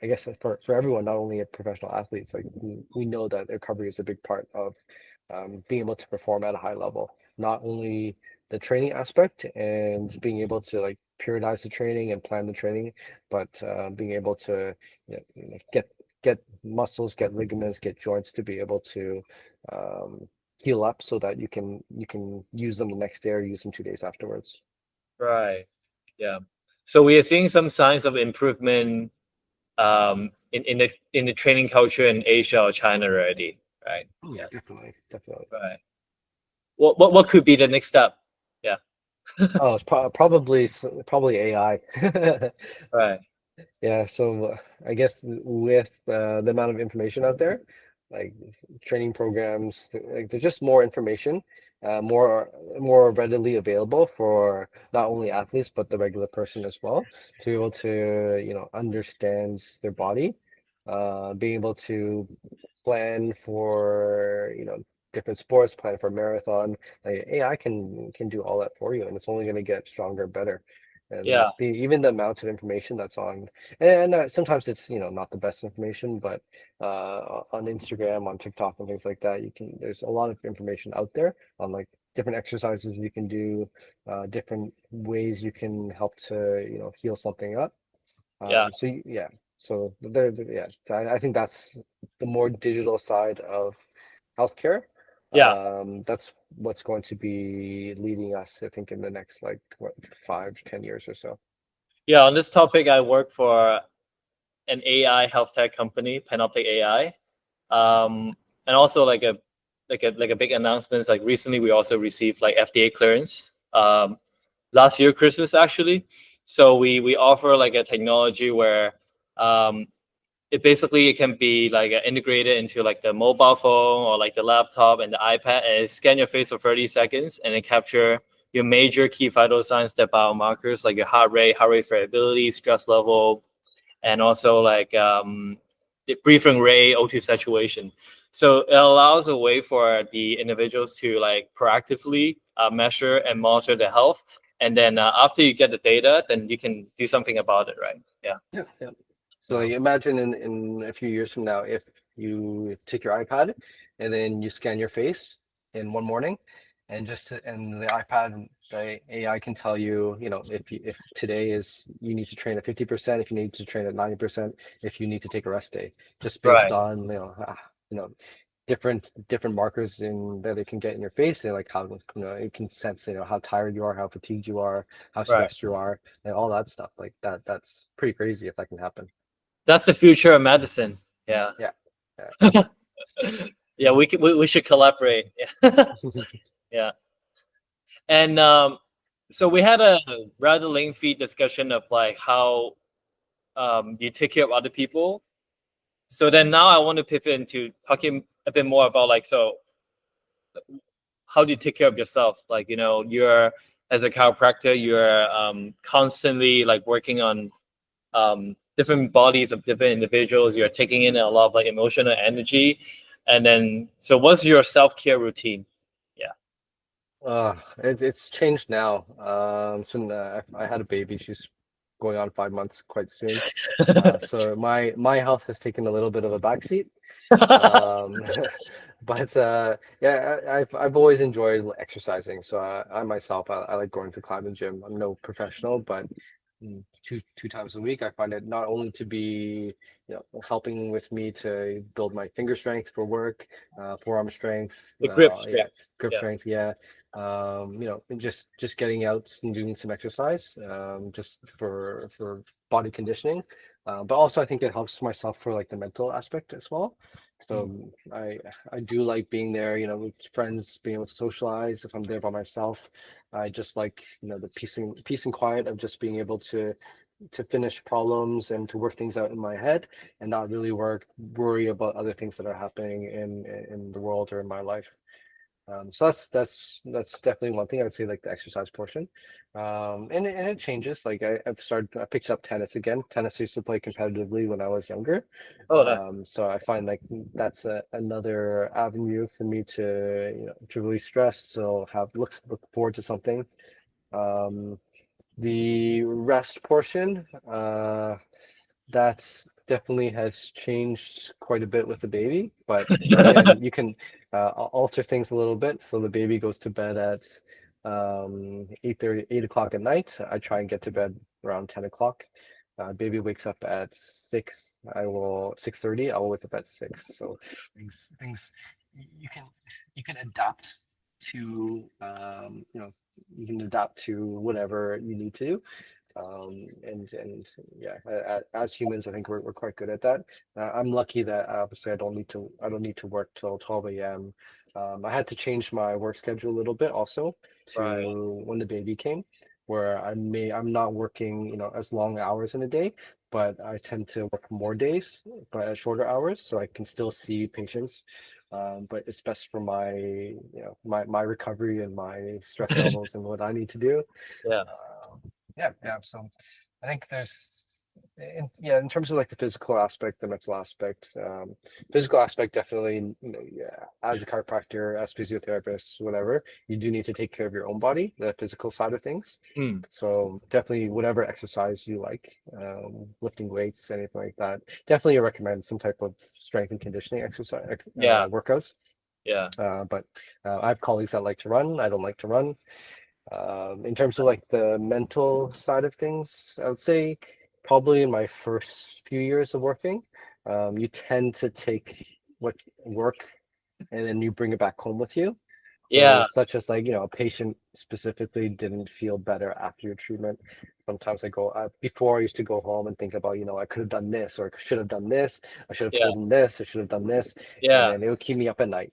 I guess for everyone, not only professional athletes. Like we know that recovery is a big part of being able to perform at a high level. Not only the training aspect and being able to like periodize the training and plan the training, but being able to get muscles, get ligaments, get joints to be able to um, heal up so that you can use them the next day or use them 2 days afterwards. right. Yeah. So we are seeing some signs of improvement in the training culture in Asia or China already, right? Oh yeah, Yeah, definitely. right. What could be the next step? Yeah, Oh, it's probably AI. right. Yeah, so I guess with the amount of information out there, like training programs, like there's just more information, more readily available for not only athletes but the regular person as well, to be able to understand their body, being able to plan for different sports, plan for marathon. Like AI can do all that for you, and it's only going to get stronger and better. And Yeah, even the amount of information that's on, and sometimes it's not the best information, but on Instagram, on TikTok, and things like that, there's a lot of information out there on like different exercises you can do, different ways you can help to heal something up. yeah, Yeah, so yeah, so I think that's the more digital side of healthcare. yeah, That's what's going to be leading us, I think, in the next like what 5 to 10 years or so. yeah. On this topic, I work for an AI health tech company, Panoptic AI, and also like a big announcement is like recently we also received like FDA clearance last year Christmas actually. So we offer like a technology where um, it can be like integrated into like the mobile phone or like the laptop and the iPad, and it scan your face for 30 seconds and it capture your major key vital signs, the biomarkers like your heart rate variability, stress level, and also like the breathing rate, O2 saturation. So it allows a way for the individuals to like proactively measure and monitor their health. And then after you get the data, then you can do something about it, right? Yeah. Yeah. So like, imagine in a few years from now, if you take your iPad and then you scan your face in one morning, and the iPad, the AI can tell you, if today is you need to train at 50%, if you need to train at 90%, if you need to take a rest day, just based Right. on you know different markers in that it can get in your face, and like how it can sense how tired you are, how fatigued you are, how Right. stressed you are, and all that stuff like that. That's pretty crazy if that can happen. That's the future of medicine. Yeah. Yeah, yeah. Yeah, we should collaborate. Yeah. Yeah. And so we had a rather lengthy discussion of like how you take care of other people. So then now I want to pivot into talking a bit more about like, so how do you take care of yourself? Like, you're as a chiropractor, you're constantly like working on different bodies of different individuals. You're taking in a lot of like emotional energy. And then, so what's your self-care routine? Yeah. It's changed now. So I had a baby. She's going on 5 months quite soon. So my health has taken a little bit of a backseat. Um, but yeah, I've always enjoyed exercising. So I myself, I like going to climbing gym. I'm no professional, but two times a week, I find it not only to be helping with me to build my finger strength for work, forearm strength, The grip yeah, strength. grip Yeah. strength, yeah. And just getting out and doing some exercise, just for body conditioning. But also I think it helps myself for like the mental aspect as well. Mm. So I do like being there, with friends, being able to socialize. If I'm there by myself, I just like, the peace and quiet of just being able to finish problems and to work things out in my head and not really worry about other things that are happening in the world or in my life. So that's definitely one thing I would say, like the exercise portion. And it changes. Like I picked up tennis again. Tennis I used to play competitively when I was younger. Oh, no. So I find like that's another avenue for me to to really stress. So look forward to something. Um, the rest portion, that's definitely has changed quite a bit with the baby. But again, you can alter things a little bit. So the baby goes to bed at 8:30, 8 o'clock at night. I try and get to bed around 10 o'clock. Baby wakes up at 6. 6:30. I will wake up at 6. So things you can adapt to you can adapt to whatever you need to. And yeah, as humans, I think we're quite good at that. I'm lucky that obviously I don't need to work till 12 a.m. I had to change my work schedule a little bit also Right. to when the baby came, where I'm not working as long hours in a day, but I tend to work more days but at shorter hours, so I can still see patients. But it's best for my recovery and my stress levels and what I need to do. Yeah. Yeah. So I think in terms of like the physical aspect, the mental aspect, physical aspect definitely, yeah, as a chiropractor, as physiotherapists, whatever, you do need to take care of your own body, the physical side of things. Hmm. So definitely whatever exercise you like, lifting weights, anything like that. Definitely recommend some type of strength and conditioning exercise, Yeah. workouts. Yeah. But I have colleagues that like to run. I don't like to run. In terms of like the mental side of things, I would say probably in my first few years of working, you tend to take what work and then you bring it back home with you. So Yeah. such as like, a patient specifically didn't feel better after your treatment. Sometimes before I used to go home and think about, I could have done this or I should have done this. I should have Yeah. told them this. I should have done this. And Yeah. then it would keep me up at night.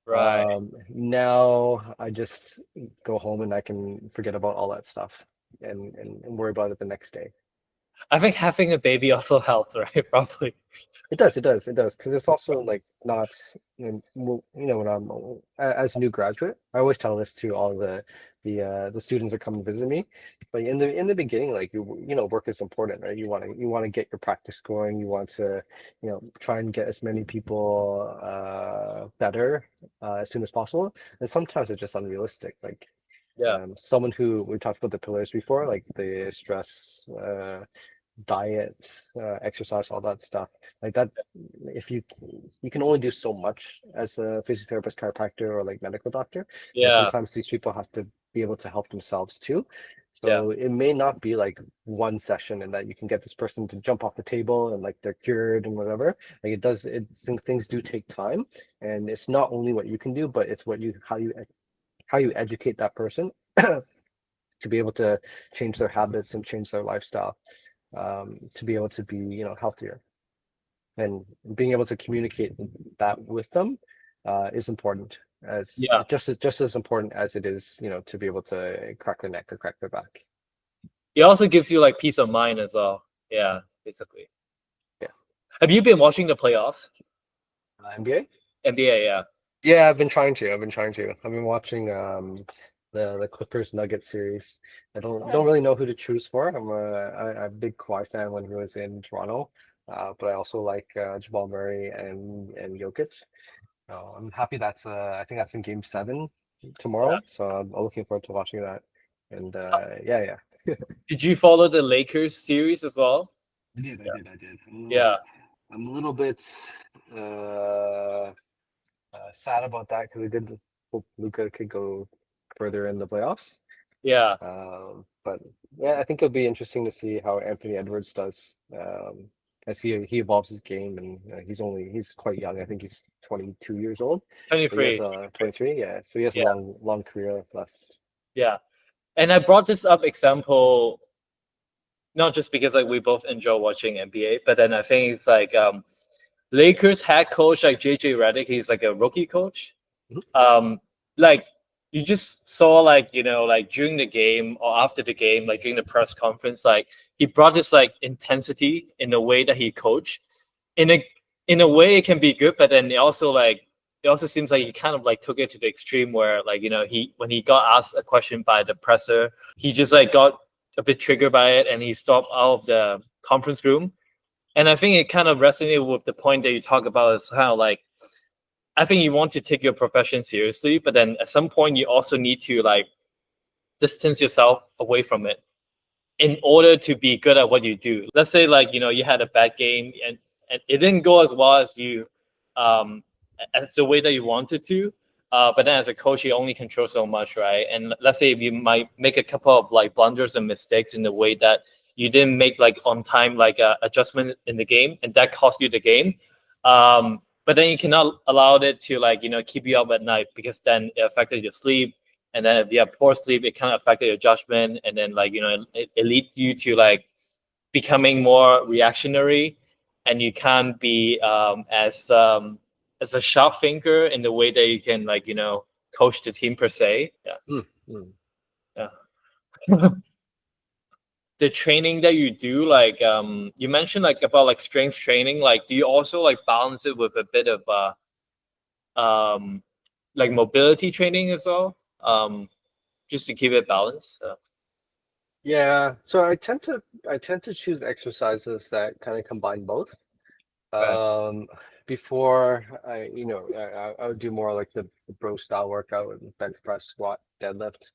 Right. Now I just go home and I can forget about all that stuff and worry about it the next day. I think having a baby also helps, right? Probably. It does, because it's also like not, when I'm as a new graduate, I always tell this to all the students that come and visit me. But in the beginning, like work is important, right? You want to get your practice going. You want to, try and get as many people better as soon as possible. And sometimes it's just unrealistic. Like Yeah. someone who we talked about the pillars before, like the stress. Diet, exercise, all that stuff like that. If you can only do so much as a physiotherapist, chiropractor, or like medical doctor, and Yeah. sometimes these people have to be able to help themselves too. Yeah. So it may not be like one session and that you can get this person to jump off the table and like they're cured and whatever. Like it does, things do take time, and it's not only what you can do, but it's what you how you educate that person to be able to change their habits and change their lifestyle, to be able to be, healthier, and being able to communicate that with them is important, as Yeah. just as important as it is, to be able to crack their neck or crack their back. It also gives you like peace of mind as well. Yeah, basically. Yeah. Have you been watching the playoffs? NBA. NBA, yeah. Yeah, I've been watching the Clippers Nuggets series. I don't really know who to choose for. I'm a big Kawhi fan when he was in Toronto, but I also like Jamal Murray and Jokic. I'm happy that's I think that's in Game 7 Yeah. tomorrow, so I'm looking forward to watching that. And yeah. Did you follow the Lakers series as well? Yeah. I did. Yeah. I'm a little bit uh, sad about that because we did hope Luca could go further in the playoffs. Yeah. But yeah, I think it'll be interesting to see how Anthony Edwards does, as he evolves his game, and he's quite young. I think he's 22 years old. So he has 23. 23, yeah. So he has a Yeah. long career left. Yeah. And I brought this up example not just because like we both enjoy watching NBA, but then I think it's like Lakers head coach like JJ Redick, he's like a rookie coach. Mhm. Like you just saw like like during the game or after the game, like during the press conference, like he brought this like intensity in the way that he coached. In a way, it can be good, but then it also seems like he kind of like took it to the extreme where like he when he got asked a question by the presser, he just like got a bit triggered by it and he stopped out of the conference room. And I think it kind of resonated with the point that you talk about is how like I think you want to take your profession seriously, but then at some point you also need to like distance yourself away from it in order to be good at what you do. Let's say like you had a bad game and it didn't go as well as you as the way that you wanted to. But then as a coach, you only control so much, right? And let's say you might make a couple of like blunders and mistakes in the way that you didn't make like on time like adjustment in the game, and that cost you the game. But then you cannot allow it to like keep you up at night because then it affected your sleep, and then if you have poor sleep, it kind of affected your judgment, and then like it leads you to like becoming more reactionary, and you can't be as a sharp thinker in the way that you can like coach the team per se. Yeah. Yeah. The training that you do, like you mentioned like about like strength training, like do you also like balance it with a bit of like mobility training as well, just to keep it balanced? Yeah, so I tend to choose exercises that kind of combine both. Right. Um, Before I would do more like the bro style workout with bench press, squat, deadlift.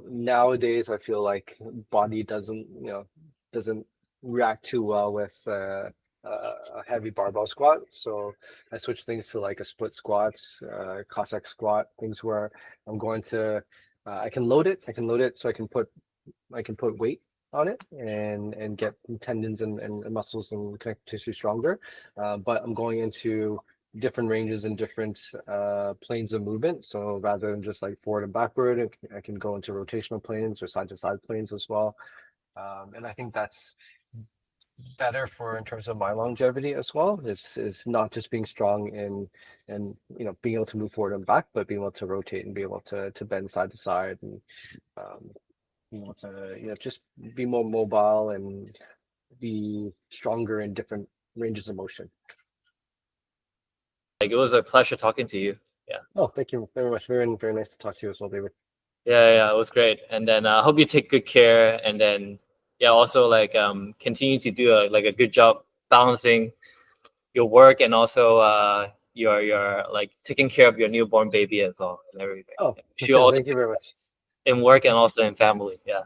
Nowadays I feel like body doesn't react too well with a heavy barbell squat. So I switch things to like a split squat, Cossack squat, things where I'm going to I can load it. So I can put weight on it and get tendons and muscles and connective tissue stronger. But I'm going into different ranges and different planes of movement. So rather than just like forward and backward, I can go into rotational planes or side to side planes as well. And I think that's better for in terms of my longevity as well. Is not just being strong and being able to move forward and back, but being able to rotate and be able to bend side to side and um, to just be more mobile and be stronger in different ranges of motion. Like it was a pleasure talking to you. Yeah. Oh, thank you very much. Very, very nice to talk to you as well, David. Yeah, it was great. And then I hope you take good care. And then yeah, also like continue to do a good job balancing your work and also your like taking care of your newborn baby as well and everything. Oh, Wish you all the thank you very much. success in work and also in family. Yeah.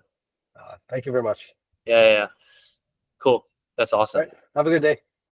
Thank you very much. Yeah. Cool. That's All awesome. right. Have a good day.